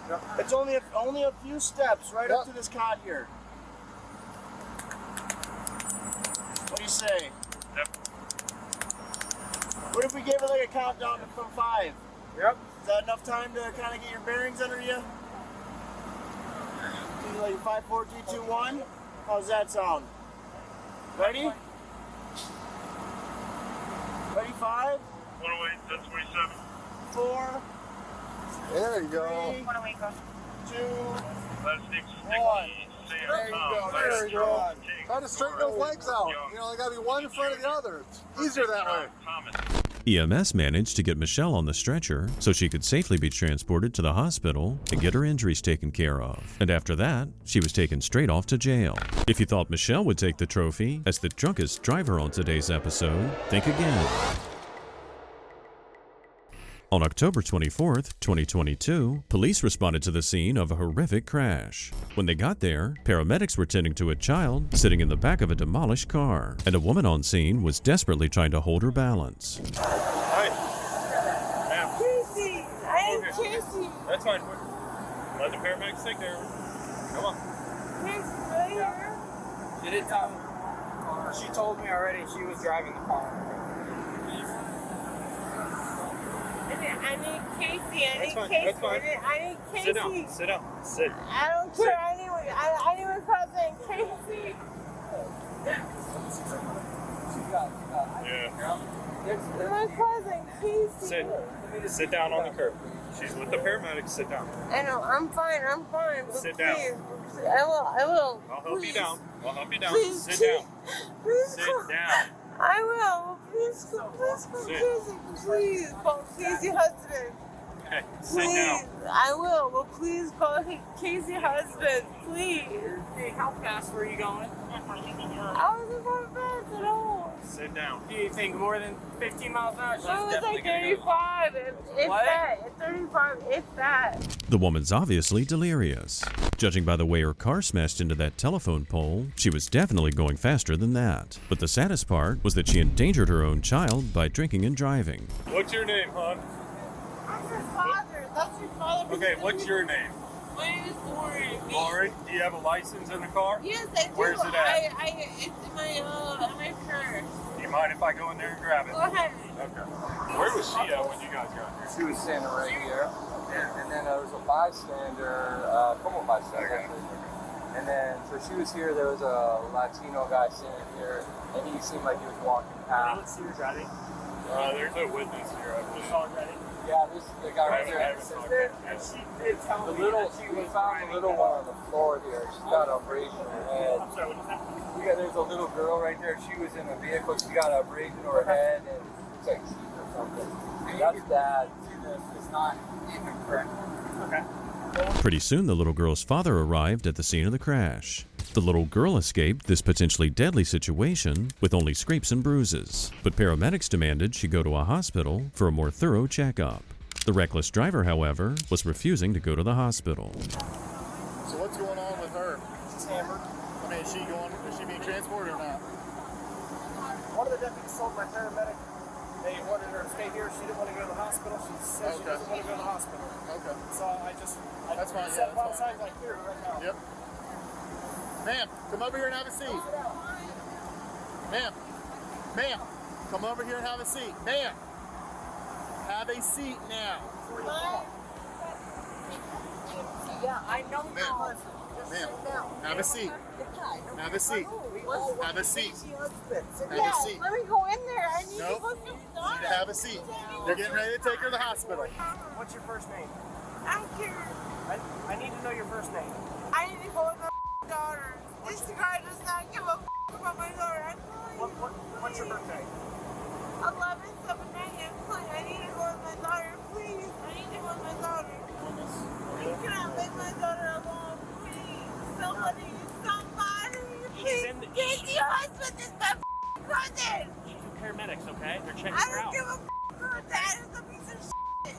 Yep. It's only a few steps right up to this cot here. What do you say? Yep. What if we gave it like a countdown from 5? Yep. Is that enough time to kind of get your bearings under you? Do like 5, 4, 3, 2, 1? How's that sound? Ready? Ready? 5? 108, that's 27. 4. There you go. 3, 2, That's 1. There you go. There you go. Try to straighten those legs out. You know, they got to be one in front of the other. It's easier that way. EMS managed to get Michelle on the stretcher so she could safely be transported to the hospital and get her injuries taken care of. And after that, she was taken straight off to jail. If you thought Michelle would take the trophy as the drunkest driver on today's episode, think again. On October 24th, 2022, police responded to the scene of a horrific crash. When they got there, paramedics were tending to a child sitting in the back of a demolished car, and a woman on scene was desperately trying to hold her balance. Hi. Ma'am. Casey! I ain't Casey! That's fine. Let the paramedics take care of her. Come on. Casey, right here? She didn't tell me. She told me already she was driving the car. I need Casey. I need That's fine. Casey. That's fine. I need Casey. Sit down. Sit down. Sit. I don't care. I need my cousin Casey. Yeah. My cousin Casey. Sit down on the curb. She's with the paramedics. Sit down. I know. I'm fine. But Sit please, down. I will. I'll help you down. I'll help you down. Please, Sit please, down. Please, Sit down. I will. Please call Sit. Casey. Please call Casey husband. Okay. Sit Please, down. I will. But please call Casey husband. Please. Hey, how fast were you going? I wasn't going fast at all. Sit down. Do you think more than 15 miles an hour? She's It was definitely like gonna go. 35. If What? that. 35. If that. The woman's obviously delirious. Judging by the way her car smashed into that telephone pole, she was definitely going faster than that. But the saddest part was that she endangered her own child by drinking and driving. What's your name, hon? That's your father. That's your father. Okay, what's your name? My name is Lauren. Lauren, do you have a license in the car? Yes, I do. Where's it at? It's in my purse. Do you mind if I go in there and grab it? Go ahead. Okay. Where was she at when you guys got here? She was standing right here, and then there was a bystander, a couple of bystanders actually. And then, so she was here, there was a Latino guy standing here, and he seemed like he was walking past. Let's see her driving. There's a witness here, I believe. Yeah, this is the guy right here. We found the little one on the floor here. She's got a abrasion on her head. I'm sorry, what is that? There's a little girl right there. She was in a vehicle. She got an abrasion on her head and it's like teeth or something. That's bad. It's not even correct. Okay. Pretty soon, the little girl's father arrived at the scene of the crash. The little girl escaped this potentially deadly situation with only scrapes and bruises, but paramedics demanded she go to a hospital for a more thorough checkup. The reckless driver, however, was refusing to go to the hospital. So what's going on with her? She's hammered. I mean, is she being transported or not? One of the deputies told my paramedic they wanted her to stay here. She didn't want to go to the hospital. She said she doesn't want to go to the hospital. Okay. So I That's fine. sat Yeah, that's outside like here right now. Yep. Ma'am, come over here and have a seat. Ma'am, come over here and have a seat. Ma'am, have a seat now. Yeah, I know. Ma'am, have a seat. Have a seat. Have a seat. Have Yeah, a seat. let me go in there. I need Nope. to go see my daughter. Have a seat. They're getting ready to take her to the hospital. What's your first name? I don't care. I need to know your first name. I need to go with my daughter. This guy does not give a about my daughter. What's your birthday? 11/7/9. I need to go with my daughter, please. I need to go with my daughter. You cannot leave my daughter alone, please. Somebody, please. Get your husband is my cousin. Paramedics, okay? They're checking I her don't out. give a her dad is a piece of shit.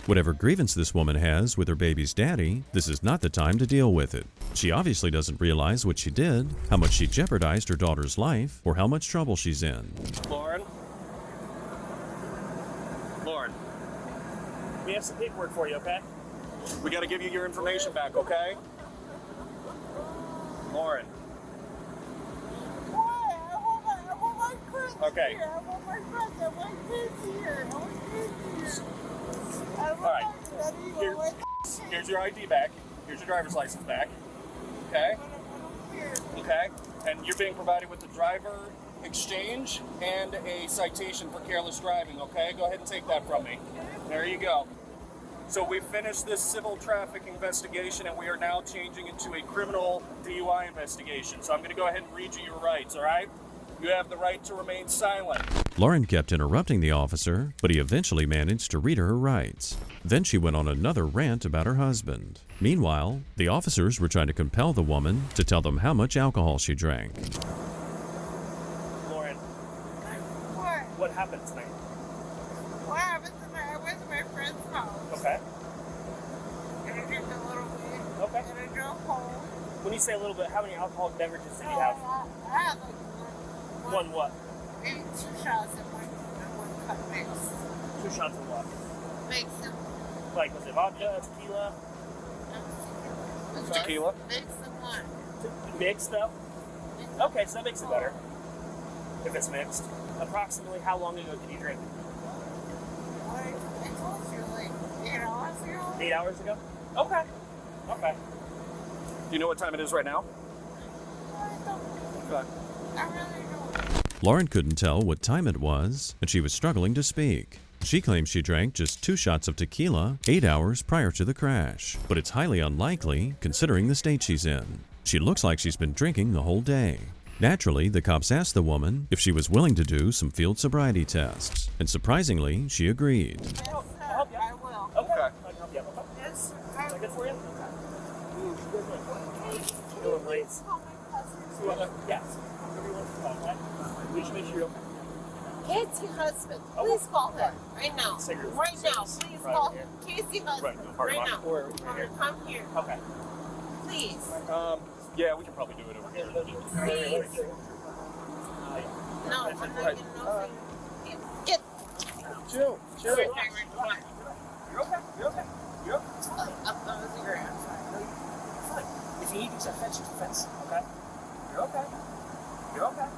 Whatever grievance this woman has with her baby's daddy, this is not the time to deal with it. She obviously doesn't realize what she did, how much she jeopardized her daughter's life, or how much trouble she's in. Lauren, we have some paperwork for you, okay? We got to give you your information back, okay? Lauren. Why? I want my cousin. Okay. Here, I want my friends. I want kids here. I want kids here. I want All right. that eagle with Here's your ID back. Here's your driver's license back. Okay? Okay. And you're being provided with the driver exchange and a citation for careless driving, okay? Go ahead and take that from me. There you go. So we've finished this civil traffic investigation and we are now changing it to a criminal DUI investigation. So I'm going to go ahead and read you your rights, all right? You have the right to remain silent. Lauren kept interrupting the officer, but he eventually managed to read her rights. Then she went on another rant about her husband. Meanwhile, the officers were trying to compel the woman to tell them how much alcohol she drank. Lauren, what happened tonight? What happened tonight? I went to my friend's house. Okay. And I drank a little bit. Okay. And I drove home. When you say a little bit, how many alcoholic beverages did you have? I had like One what? maybe 2 shots and one cup mixed. 2 shots of what? Mixed them. Like, was it vodka, tequila? Tequila? Mixed them one. Mixed though? Okay, so that makes it better. If it's mixed. Approximately how long ago did you drink? I told you like 8 hours ago. 8 hours ago? Okay. Okay. Do you know what time it is right now? Okay. I really don't. Lauren couldn't tell what time it was, and she was struggling to speak. She claims she drank just 2 shots of tequila 8 hours prior to the crash, but it's highly unlikely considering the state she's in. She looks like she's been drinking the whole day. Naturally, the cops asked the woman if she was willing to do some field sobriety tests, and surprisingly, she agreed. I'll help you. I will. Okay. I can help you. Okay. Yes. Is that good for you? Doing late. Yes. We should make sure you're okay. Casey husband. Please call him right now. Right now. Please call him. Casey husband. Right now. Come here. Okay. Please. Yeah, we can probably do it over here. Please. No, I'm not getting no Get. Chill. You're okay. You're okay. You're okay. You're okay. Up the ground. Fine. If you need to fetch your defense, okay? You're okay. You're okay.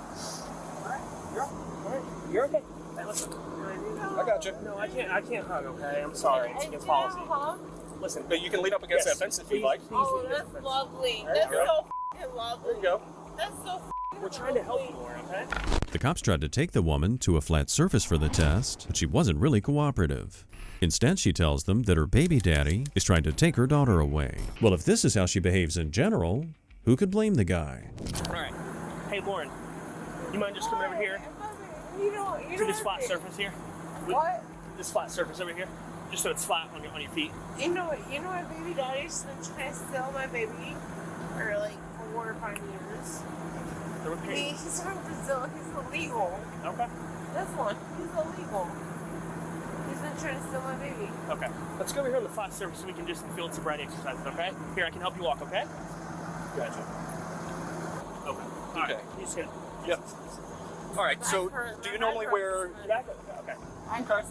Alright. You're okay. Alright. You're okay. Hey, listen. I got you. No, I can't hug, okay? I'm sorry. It's against policy. Listen. But you can lean up against that fence if you'd like. Oh, that's lovely. That's so f***ing lovely. There you go. That's so f***ing We're trying to help you, Lauren, okay? The cops tried to take the woman to a flat surface for the test, but she wasn't really cooperative. Instead, she tells them that her baby daddy is trying to take her daughter away. Well, if this is how she behaves in general, who could blame the guy? Alright. Hey, Lauren. You mind just coming over here to this flat surface here? What? This flat surface over here? Just so it's flat on your feet. You know what baby daddy's been trying to steal my baby for like 4 or 5 years. He's from Brazil. He's illegal. Okay. This one. He's illegal. He's been trying to steal my baby. Okay. Let's go over here on the flat surface so we can do some field sobriety exercises, okay? Here, I can help you walk, okay? Gotcha. Okay. All right. You sit. Yep. All right. So, do you normally wear? Okay. Okay.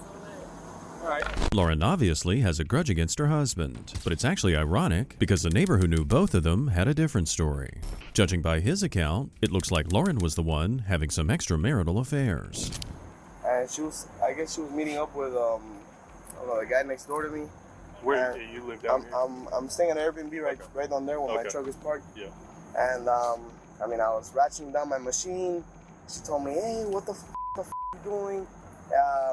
All right. Lauren obviously has a grudge against her husband, but it's actually ironic because the neighbor who knew both of them had a different story. Judging by his account, it looks like Lauren was the one having some extramarital affairs. And I guess she was meeting up with, I don't know, the guy next door to me. Where do you live down here? I'm staying at an Airbnb right down there where my truck is parked. Yeah. And, I was ratcheting down my machine. She told me, hey, what the f you doing?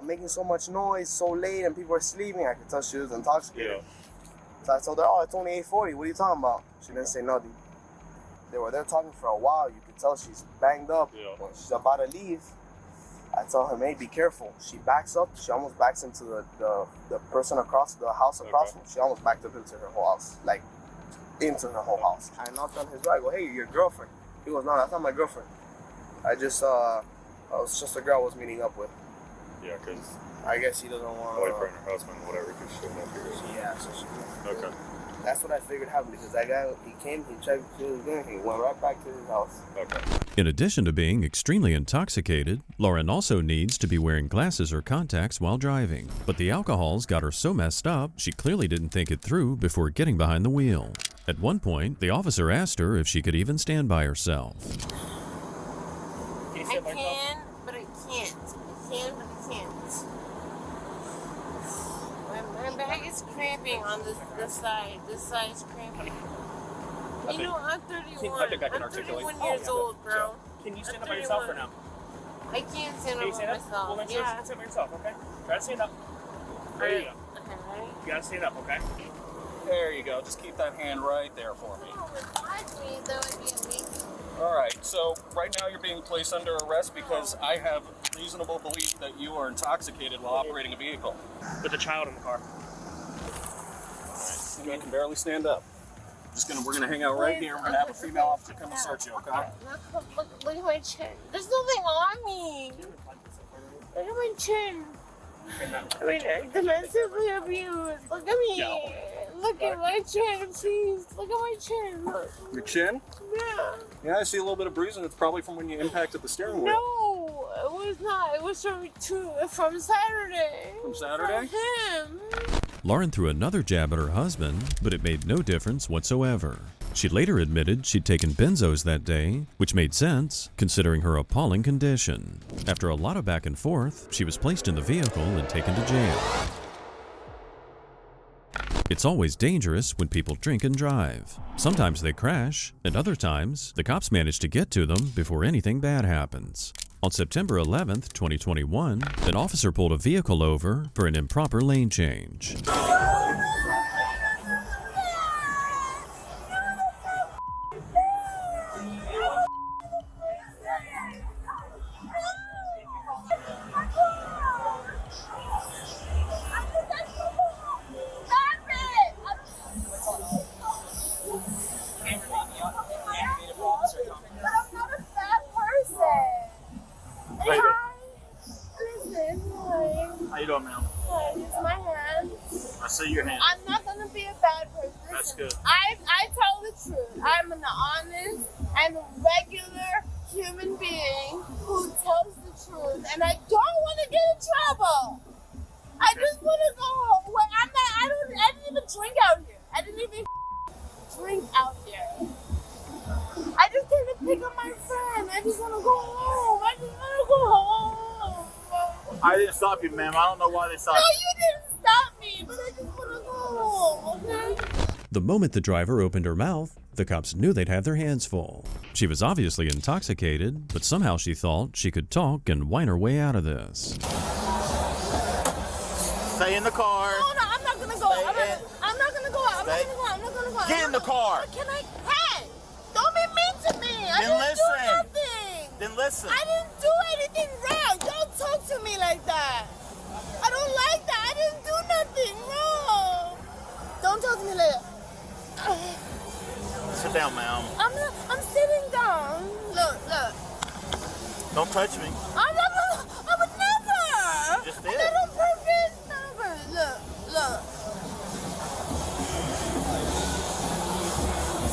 Making so much noise, so late, and people are sleeping. I could tell she was intoxicated. Yeah. So I told her, oh, it's only 8:40. What are you talking about? She didn't say nothing. They were there talking for a while. You could tell she's banged up. Yeah. When she's about to leave, I told her, hey, be careful. She backs up. She almost backs into the person across, the house across from. She almost backed up into her whole house, like into her whole house. I knocked on his door. I go, hey, your girlfriend. He goes, no, that's not my girlfriend. I was just a girl I was meeting up with. Yeah, because I guess she doesn't want boyfriend or husband, whatever, because she shouldn't have here. Yeah, so she. Okay. That's what I figured happened because that guy, he came, he checked what she was doing, he went right back to his house. Okay. In addition to being extremely intoxicated, Lauren also needs to be wearing glasses or contacts while driving. But the alcohol's got her so messed up, she clearly didn't think it through before getting behind the wheel. At one point, the officer asked her if she could even stand by herself. I can, but I It's cramping on this side. This side is cramping. You know, I'm 31. I think I can I'm articulate. 31 years old, bro. So, can you stand up by yourself or no? I can't stand Can you up stand by up? myself. Well, then Yeah. stand by yourself, okay? Try to stand up. There you go. Okay. You gotta stand up, okay? There you go. Just keep that hand right there for me. Oh, with me, that would be amazing. All right. So right now you're being placed under arrest because I have reasonable belief that you are intoxicated while operating a vehicle. With a child in the car. All right. You can barely stand up. We're gonna hang out right here. We're gonna have a female officer come and search you, okay? Look at my chin. There's nothing on me. Look at my chin. I mean, domestically abused. Look at me. Yeah. Look at my chin, please. Look at my chin. Look. Your chin? Yeah. Yeah, I see a little bit of bruising. It's probably from when you impacted the steering wheel. No, it was not. It was from Saturday. From Saturday? From him. Lauren threw another jab at her husband, but it made no difference whatsoever. She later admitted she'd taken benzos that day, which made sense considering her appalling condition. After a lot of back and forth, she was placed in the vehicle and taken to jail. It's always dangerous when people drink and drive. Sometimes they crash, and other times, the cops manage to get to them before anything bad happens. On September 11th, 2021, an officer pulled a vehicle over for an improper lane change. How you doing, ma'am? It's my hand. I see your hand. I'm not gonna be a bad person. That's good. I tell the truth. I'm an honest and regular human being who tells the truth, and I don't want to get in trouble. I just want to go home. Well, I didn't even drink out here. I didn't even drink out here. I just came to pick up my friend. I just want to go home. I just want to go home. I didn't stop you, ma'am. I don't know why they stopped No, you. you didn't stop me, but I just want to go home, okay? The moment the driver opened her mouth, the cops knew they'd have their hands full. She was obviously intoxicated, but somehow she thought she could talk and whine her way out of this. Stay in the car. No, I'm not gonna go. I'm not gonna go out. I'm not gonna go out. Get in the car. Can I? Hey! Don't be mean to me. I didn't do nothing. Then listen. I didn't do anything wrong. Don't talk to me like that. I don't like that. I didn't do nothing wrong. Don't talk to me like that. Sit down, ma'am. I'm sitting down. Look. Don't touch me. I would never. You just I did. did on purpose. Never. Look.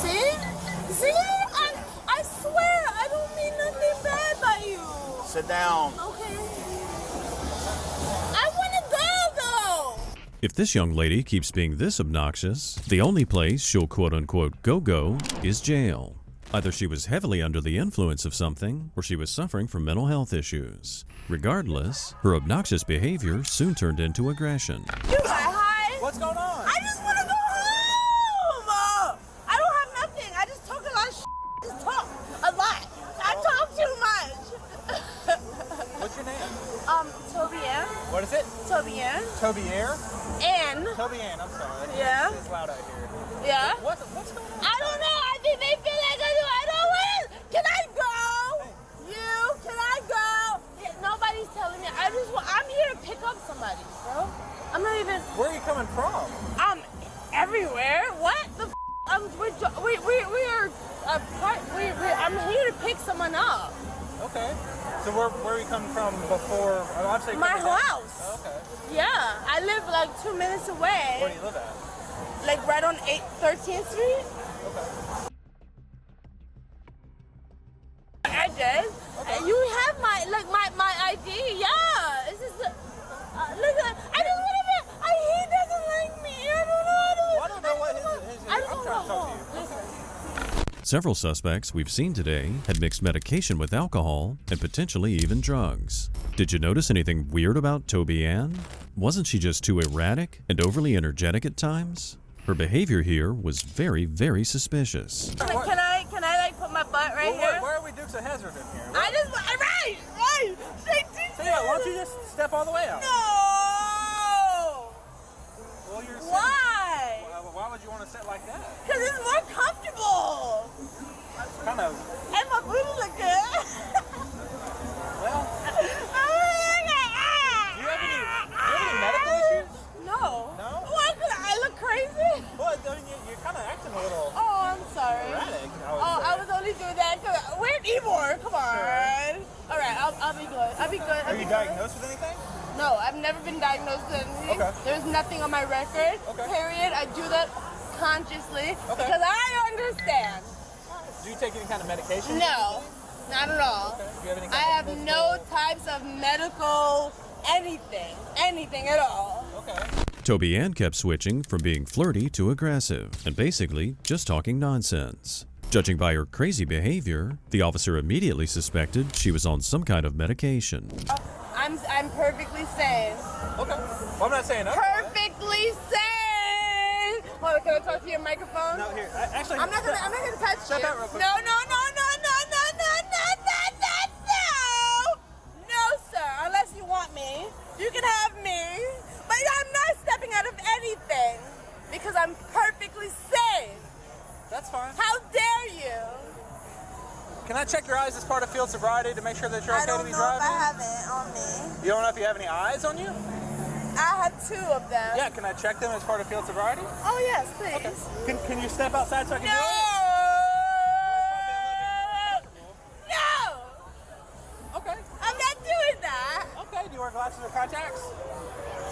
See? I swear I don't mean nothing bad by you. Sit down. Okay. I want to go though. If this young lady keeps being this obnoxious, the only place she'll quote-unquote go is jail. Either she was heavily under the influence of something, or she was suffering from mental health issues. Regardless, her obnoxious behavior soon turned into aggression. Hi. What's going on? I just want to go home. I don't have nothing. I just talk a lot of shit. I just talk a lot. I talk too much. What's your name? Toby Ann. What is it? Toby Ann. Toby Air? Ann. Toby Ann, I'm sorry. Yeah. It's loud out here. Yeah. What's going on? I don't know. I think they feel like I don't win. Can I go? Can I go? Yeah, nobody's telling me. I'm here to pick up somebody, bro. I'm not even. Where are you coming from? Everywhere. What the? We are. I'm here to pick someone up. Okay. So where are you coming from before? I'd say My house. Oh, okay. Yeah, I live like 2 minutes away. Where do you live at? Like right on 13th Street. Okay. Address. Okay. You have my ID. Yeah. This is. Listen, I just want to. He doesn't like me. I don't know. I don't know what his I I'm trying to talk to you. Listen. Several suspects we've seen today had mixed medication with alcohol and potentially even drugs. Did you notice anything weird about Toby Ann? Wasn't she just too erratic and overly energetic at times? Her behavior here was very, very suspicious. Can I like put my butt right here? Why are we Dukes of Hazzard in here? Right. So yeah, why don't you just step all the way out? No. Well, you're Why? Why would you want to sit like that? Because it's more comfortable. Kind of. And my boobs look good. Well. Do you have any medical issues? No. No? Why could I look crazy? Well, I mean, you're kind of acting a little. Oh, I'm sorry. Erratic. I was only doing that because we're Ebor. Come on. Sure. All right, I'll be good. I'll be good. Are you diagnosed with anything? No, I've never been diagnosed with anything. Okay. There's nothing on my record. Okay. Period. I do that consciously because I understand. Do you take any kind of medication? No, not at all. Okay. Do you have any kind I have no types of medical anything at all. Okay. Toby Ann kept switching from being flirty to aggressive and basically just talking nonsense. Judging by her crazy behavior, the officer immediately suspected she was on some kind of medication. I'm perfectly sane. Okay. Well, I'm not saying okay. Perfectly sane. Hold on, can I talk to your microphone? No, here. Actually, I'm not gonna touch you. Step out real quick. No, sir. Unless you want me, you can have me. But I'm not stepping out of anything because I'm perfectly sane. That's fine. How dare you? Can I check your eyes as part of field sobriety to make sure that you're okay to be driving? I don't know if I have it on me. You don't know if you have any eyes on you? I have 2 of them. Yeah, can I check them as part of field sobriety? Oh, yes, please. Okay. Can you step outside so I can do it? No! Okay. I'm not doing that. Okay, do you wear glasses or contacts?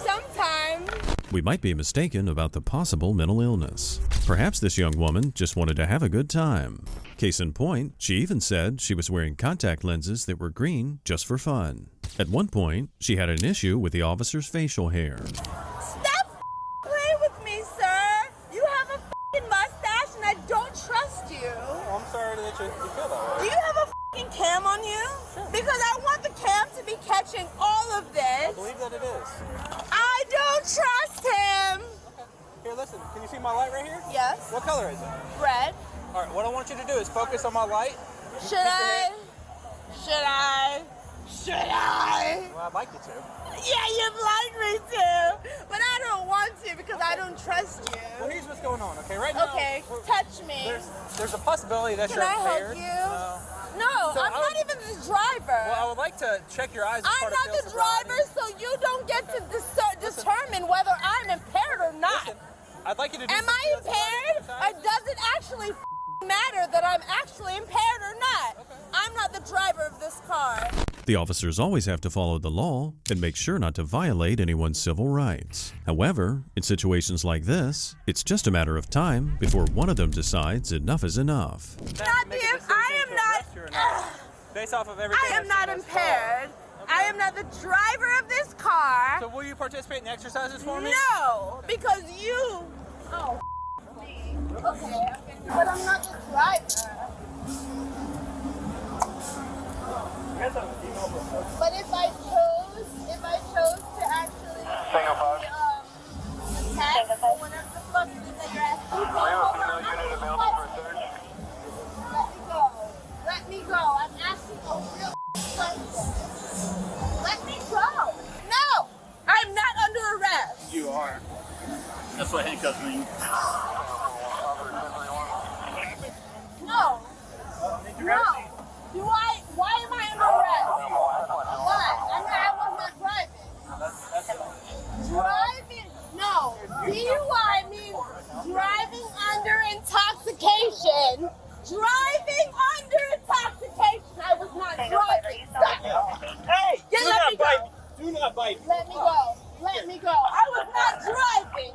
Sometimes. We might be mistaken about the possible mental illness. Perhaps this young woman just wanted to have a good time. Case in point, she even said she was wearing contact lenses that were green just for fun. At one point, she had an issue with the officer's facial hair. Stop playing with me, sir. You have a mustache and I don't trust you. Oh, I'm sorry that you feel that way. Do you have a cam on you? Sure. Because I want the cam to be catching all of this. I believe that it is. I don't trust him. Okay. Here, listen. Can you see my light right here? Yes. What color is it? Red. All right. What I want you to do is focus on my light. Should I? Well, I'd like you to. Yeah, you'd like me to, but I don't want to because I don't trust you. Well, here's what's going on, okay? Right now, okay, touch me. There's a possibility that you're impaired. Can I hug you? No, I'm not even the driver. Well, I would like to check your eyes. I'm not the driver, so you don't get to determine whether I'm impaired or not. Listen, I'd like you to do Am I impaired? Or does it actually matter that I'm actually impaired or not? Okay. I'm not the driver of this car. The officers always have to follow the law and make sure not to violate anyone's civil rights. However, in situations like this, it's just a matter of time before one of them decides enough is enough. I am not. Based off of everything. I am not impaired. Okay. I am not the driver of this car. So will you participate in the exercises for me? No, because you. Oh, me. Okay, but I'm not the driver. But if I chose to actually test or whatever the fuck it is that you're asking Let me go. I'm asking a real question. Let me go. No, I'm not under arrest. You are. That's what handcuffs mean. No. No. Why am I under arrest? Why? I was not driving. Driving? No. DUI means driving under intoxication. Driving under intoxication. I was not driving. Stop. Hey! Do not bite me. Do not bite me. Let me go. Let me go. I was not driving.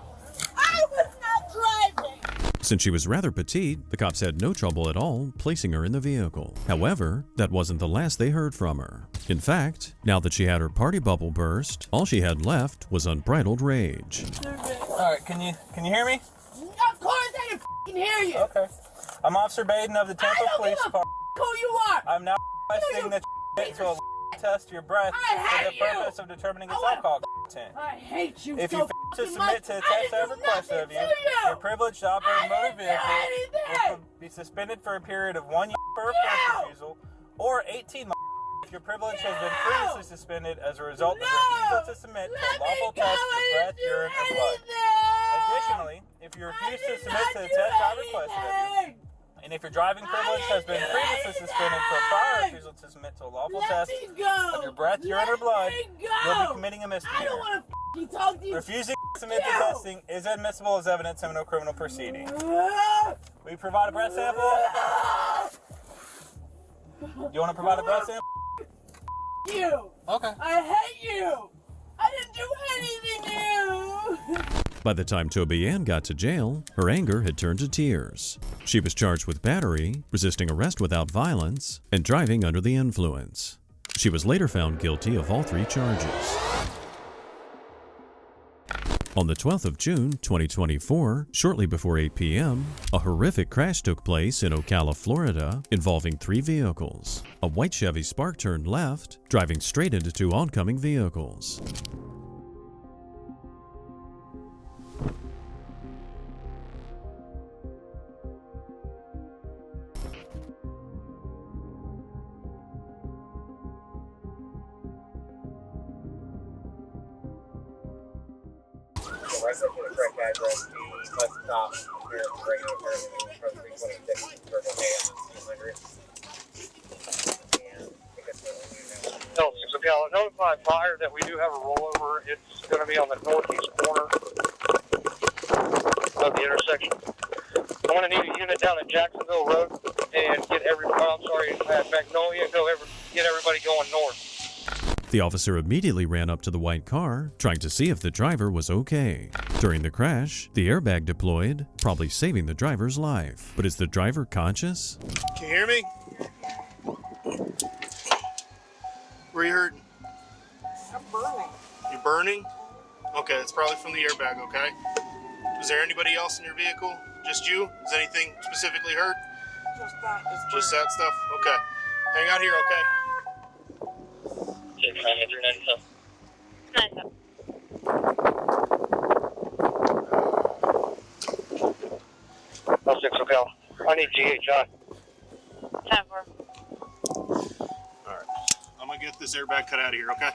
I was not driving. Since she was rather petite, the cops had no trouble at all placing her in the vehicle. However, that wasn't the last they heard from her. In fact, now that she had her party bubble burst, all she had left was unbridled rage. All right, can you hear me? Of course I can hear you. Okay. I'm Officer Baden of the Tampa Police Department. Who you are? I'm now requesting that you to a test your breath for the purpose of determining its alcohol content. I hate you If so you fail to submit to the test I have requested of you, your privilege to operate a motor vehicle will be suspended for a period of 1 year for a first refusal, or 18 months if your privilege has been previously suspended as a result of refusal to submit to a lawful test for breath, urine, or blood. Additionally, if you refuse to submit to the test I requested of you, and if your driving privilege has been previously suspended for a prior refusal to submit to a lawful test of your breath, urine, or blood, you'll be committing a misdemeanor. Refusing to submit to testing is admissible as evidence in no criminal proceeding. Will you provide a breath sample? You want to provide a breath sample? You. Okay. I hate you. I didn't do anything to you. By the time Toby Ann got to jail, her anger had turned to tears. She was charged with battery, resisting arrest without violence, and driving under the influence. She was later found guilty of all 3 charges. On the 12th of June, 2024, shortly before 8 p.m., a horrific crash took place in Ocala, Florida, involving 3 vehicles. A white Chevy Spark turned left, driving straight into 2 oncoming vehicles. Resident for the correct address, he must stop here at the regular person from 326 Circle K on 200. And I guess no, so I'll notify fire that we do have a rollover. It's going to be on the northeast corner of the intersection. I'm going to need a unit down at Jacksonville Road and get at Magnolia and get everybody going north. The officer immediately ran up to the white car, trying to see if the driver was okay. During the crash, the airbag deployed, probably saving the driver's life. But is the driver conscious? Can you hear me? Where you hurting? I'm burning. You're burning? Okay, it's probably from the airbag, okay? Is there anybody else in your vehicle? Just you? Is anything specifically hurt? Just that stuff? Okay. Hang out here, okay? Oh, 6 Ocala. I need GHI. 10-4. Alright. I'm gonna get this airbag cut out of here, okay?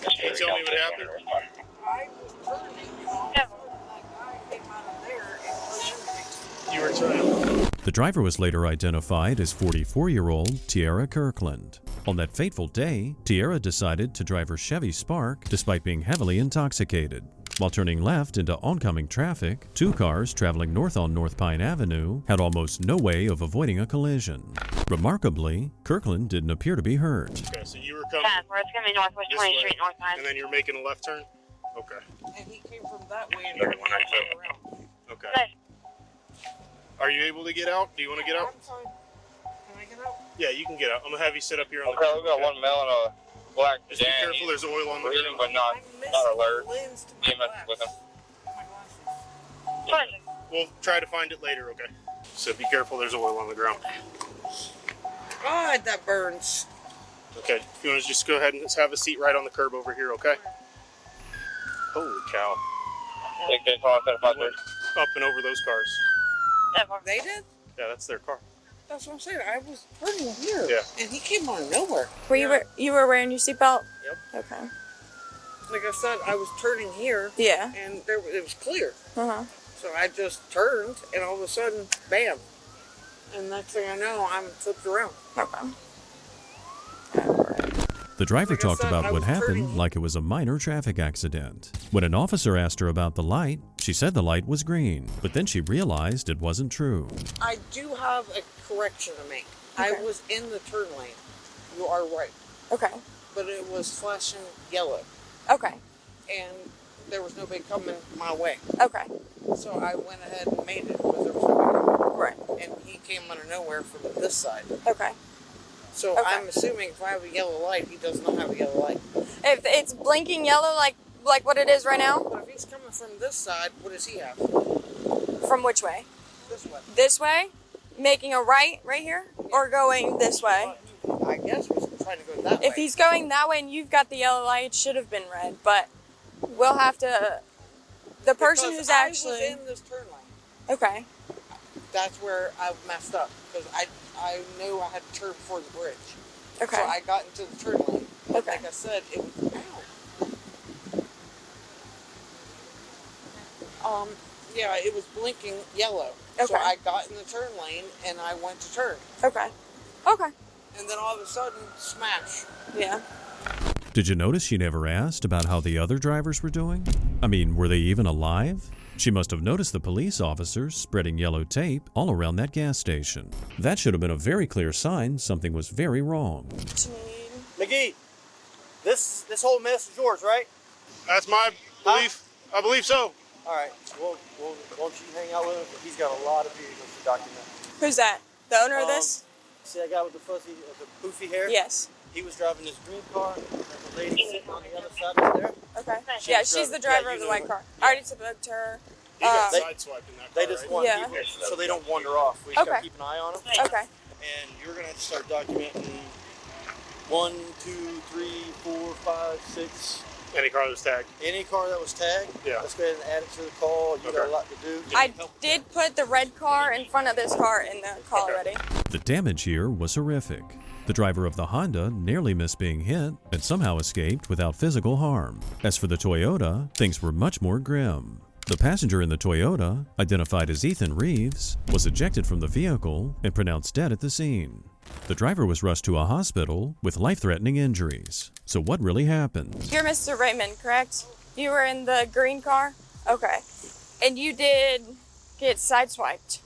Can you tell me what happened? I was turning. That guy came out of there and put in me. You were turning. The driver was later identified as 44-year-old Tiara Kirkland. On that fateful day, Tiara decided to drive her Chevy Spark despite being heavily intoxicated. While turning left into oncoming traffic, 2 cars traveling north on North Pine Avenue had almost no way of avoiding a collision. Remarkably, Kirkland didn't appear to be hurt. Okay, so you were coming. 10-4, it's gonna be Northwest 20th Street, North Pine. And then you're making a left turn? Okay. And he came from that way and turned around. Okay. Are you able to get out? Do you want to get out? I'm fine. Can I get out? Yeah, you can get out. I'm gonna have you sit up here on the Okay, we got one male and a black Just be sedan. careful, there's oil on the Reading, ground. but not alert. EMS with him. We'll try to find it later, okay? So be careful, there's oil on the ground. God, that burns. Okay, if you want to just go ahead and just have a seat right on the curb over here, okay? Holy cow. Think they talked about this. Up and over those cars. They did? Yeah, that's their car. That's what I'm saying. I was turning here. Yeah. And he came out of nowhere. You were wearing your seatbelt? Yep. Okay. Like I said, I was turning here. Yeah. And it was clear. Uh-huh. So I just turned, and all of a sudden, bam. And next thing I know, I'm flipped around. Okay. The driver Like I talked said, about I what was happened turning. like it was a minor traffic accident. When an officer asked her about the light, she said the light was green, but then she realized it wasn't true. I do have a correction to make. I was in the turn lane. You are right. Okay. But it was flashing yellow. Okay. And there was nobody coming my way. Okay. So I went ahead and made it because there was nobody coming. Right. And he came out of nowhere from this side. Okay. So Okay. I'm assuming if I have a yellow light, he does not have a yellow light. If it's blinking yellow like what it is right now? But if he's coming from this side, what does he have? From which way? This way. This way? Making a right here? Or going this way? I guess he's trying to go that way. If he's going that way and you've got the yellow light, it should have been red, but we'll have to... The person Because who's I actually... was in this turn lane. Okay. That's where I messed up. Because I knew I had to turn before the bridge. Okay. So I got into the turn lane. But Okay. like I said, it was... Ow. Yeah, it was blinking yellow. So Okay. I got in the turn lane and I went to turn. Okay. Okay. And then all of a sudden, smash. Yeah. Did you notice she never asked about how the other drivers were doing? I mean, were they even alive? She must have noticed the police officers spreading yellow tape all around that gas station. That should have been a very clear sign something was very wrong. McGee, this whole mess is yours, right? That's my belief. I believe so. All right. Well, won't you hang out with him? He's got a lot of vehicles to document. Who's that? The owner of this? See that guy with the fuzzy, the poofy hair? Yes. He was driving this green car. There's a lady sitting on the other side right there. Okay. She Yeah, was she's the driving- driver yeah, of the you white know car. her. I already spoke to her. He got Um, sideswiped in that car. They just want Yeah. people so they don't wander off. We just gotta Okay. keep an eye on them. Okay. And you're gonna have to start documenting 1, 2, 3, 4, 5, 6. Any car that's tagged. Any car that was tagged. Yeah. Let's go ahead and add it to the call. You got a lot to do. I did put the red car in front of this car in the call already. The damage here was horrific. The driver of the Honda nearly missed being hit and somehow escaped without physical harm. As for the Toyota, things were much more grim. The passenger in the Toyota, identified as Ethan Reeves, was ejected from the vehicle and pronounced dead at the scene. The driver was rushed to a hospital with life-threatening injuries. So what really happened? You're Mr. Raymond, correct? You were in the green car? Okay. And you did get sideswiped.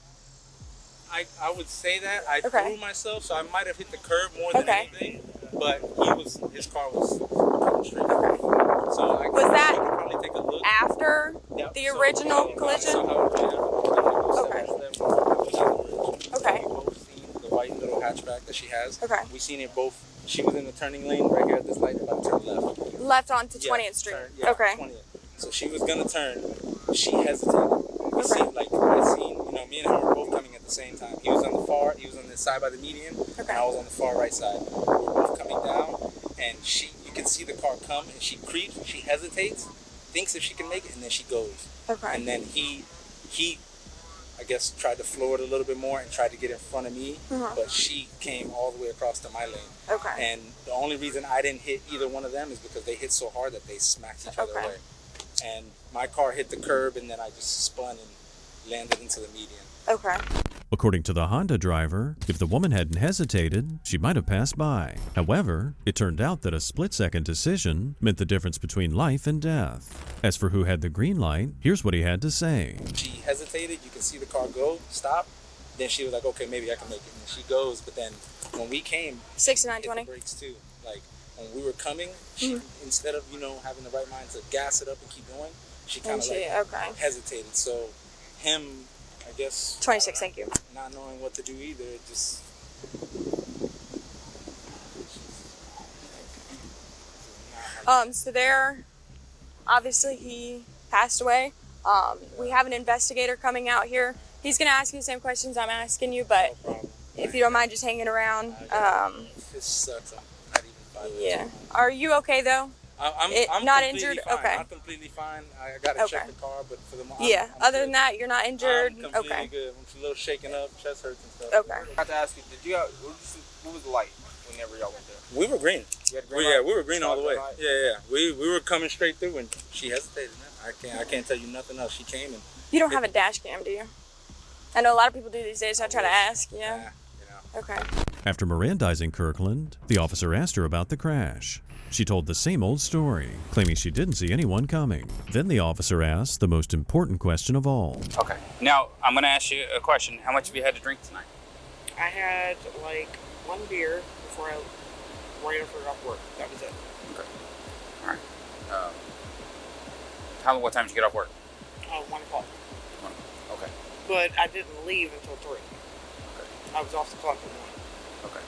I would say that. I Okay. threw myself, so I might have hit the curb more than Okay. anything. But his car was coming straight. Okay. So I Was that could probably take a look. after Yep, the so- original collision? Okay. Okay. Both seen the white little hatchback that she has. Okay. We seen it both. She was in the turning lane right here at this light, about to turn left. Left onto Yeah, 20th Street. turn- yeah, Okay. 20th. So she was gonna turn. She hesitated. We seen, me and him were both coming at the same time. He was on this side by the median, and I was on the far right side. We were both coming down, and you can see the car come, and she creeps, she hesitates, thinks if she can make it, and then she goes. Okay. And then he, I guess, tried to floor it a little bit more and tried to get in front of me, but she came all the way across to my lane. Okay. And the only reason I didn't hit either one of them is because they hit so hard that they smacked each other Okay. away. And my car hit the curb, and then I just spun and landed into the median. Okay. According to the Honda driver, if the woman hadn't hesitated, she might have passed by. However, it turned out that a split-second decision meant the difference between life and death. As for who had the green light, here's what he had to say. She hesitated, you can see the car go, stop. Then she was like, okay, maybe I can make it. And she goes, but then when we came, 6920. hit the brakes too. Like, when we were coming, she, instead of, having the right mind to gas it up and keep going, she kind of okay. hesitated. So him, I guess, 26, thank you. not knowing what to do either, it just... So there, obviously he passed away. We have an investigator coming out here. He's going to ask you the same questions I'm asking you, but if you don't mind just hanging around. It sucks. I'm not even fine. Yeah. Are you okay though? I'm not completely injured? Fine. Okay. I'm completely fine. I got to check the car, but for the moment, Yeah. Other than that, you're not injured? I'm completely Okay. good. I'm a little shaken up, chest hurts and stuff. Okay. I have to ask you, what was the light whenever y'all went there? We were green. You had green light? We were green all the way. Light? Yeah. We were coming straight through, and she hesitated. I can't tell you nothing else. She came and. You don't have a dash cam, do you? I know a lot of people do these days, so I try to ask, yeah. Okay. After Mirandizing Kirkland, the officer asked her about the crash. She told the same old story, claiming she didn't see anyone coming. Then the officer asked the most important question of all. Okay. Now, I'm going to ask you a question. How much have you had to drink tonight? I had like one beer before right after I got work. That was it. Okay. All right. What time did you get off work? 1 o'clock. Okay. but I didn't leave until 3. I was off the clock in the morning. Okay.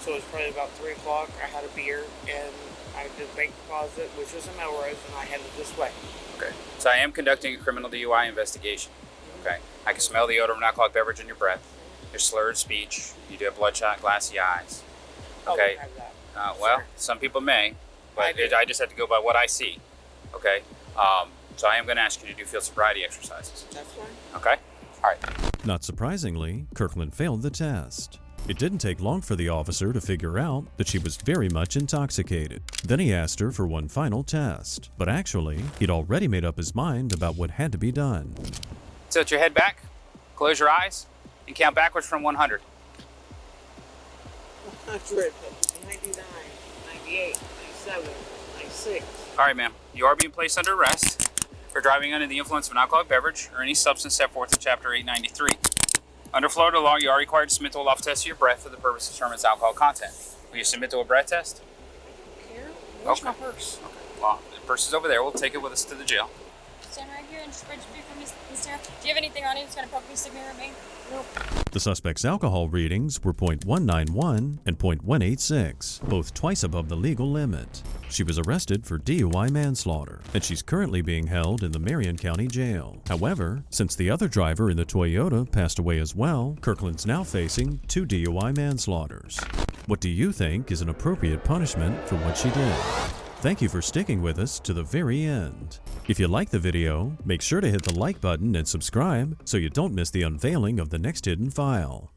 So it was probably about 3 o'clock. I had a beer and I did bank deposit, which was in Melrose, and I headed this way. Okay. So I am conducting a criminal DUI investigation. Okay. I can smell the odor of an alcoholic beverage in your breath. Your slurred speech. You do have bloodshot, glassy eyes. Okay. Well, some people may, but I just have to go by what I see. Okay. So I am going to ask you to do field sobriety exercises. That's fine. Okay. All right. Not surprisingly, Kirkland failed the test. It didn't take long for the officer to figure out that she was very much intoxicated. Then he asked her for one final test, but actually, he'd already made up his mind about what had to be done. Tilt your head back, close your eyes, and count backwards from 100. 100, 99, 98, 97, 96. All right, ma'am. You are being placed under arrest for driving under the influence of an alcoholic beverage or any substance set forth in Chapter 893. Under Florida law, you are required to submit to a lawful test of your breath for the purpose of determining its alcohol content. Will you submit to a breath test? Here? Where's Okay. my purse? Okay. Well, the purse is over there. We'll take it with us to the jail. Stand right here and just register for Miss Sarah. Do you have anything on you that's going to poke me, stick me, or hurt me? Nope. The suspect's alcohol readings were .191 and .186, both twice above the legal limit. She was arrested for DUI manslaughter, and she's currently being held in the Marion County Jail. However, since the other driver in the Toyota passed away as well, Kirkland's now facing 2 DUI manslaughters. What do you think is an appropriate punishment for what she did? Thank you for sticking with us to the very end. If you like the video, make sure to hit the like button and subscribe so you don't miss the unveiling of the next hidden file.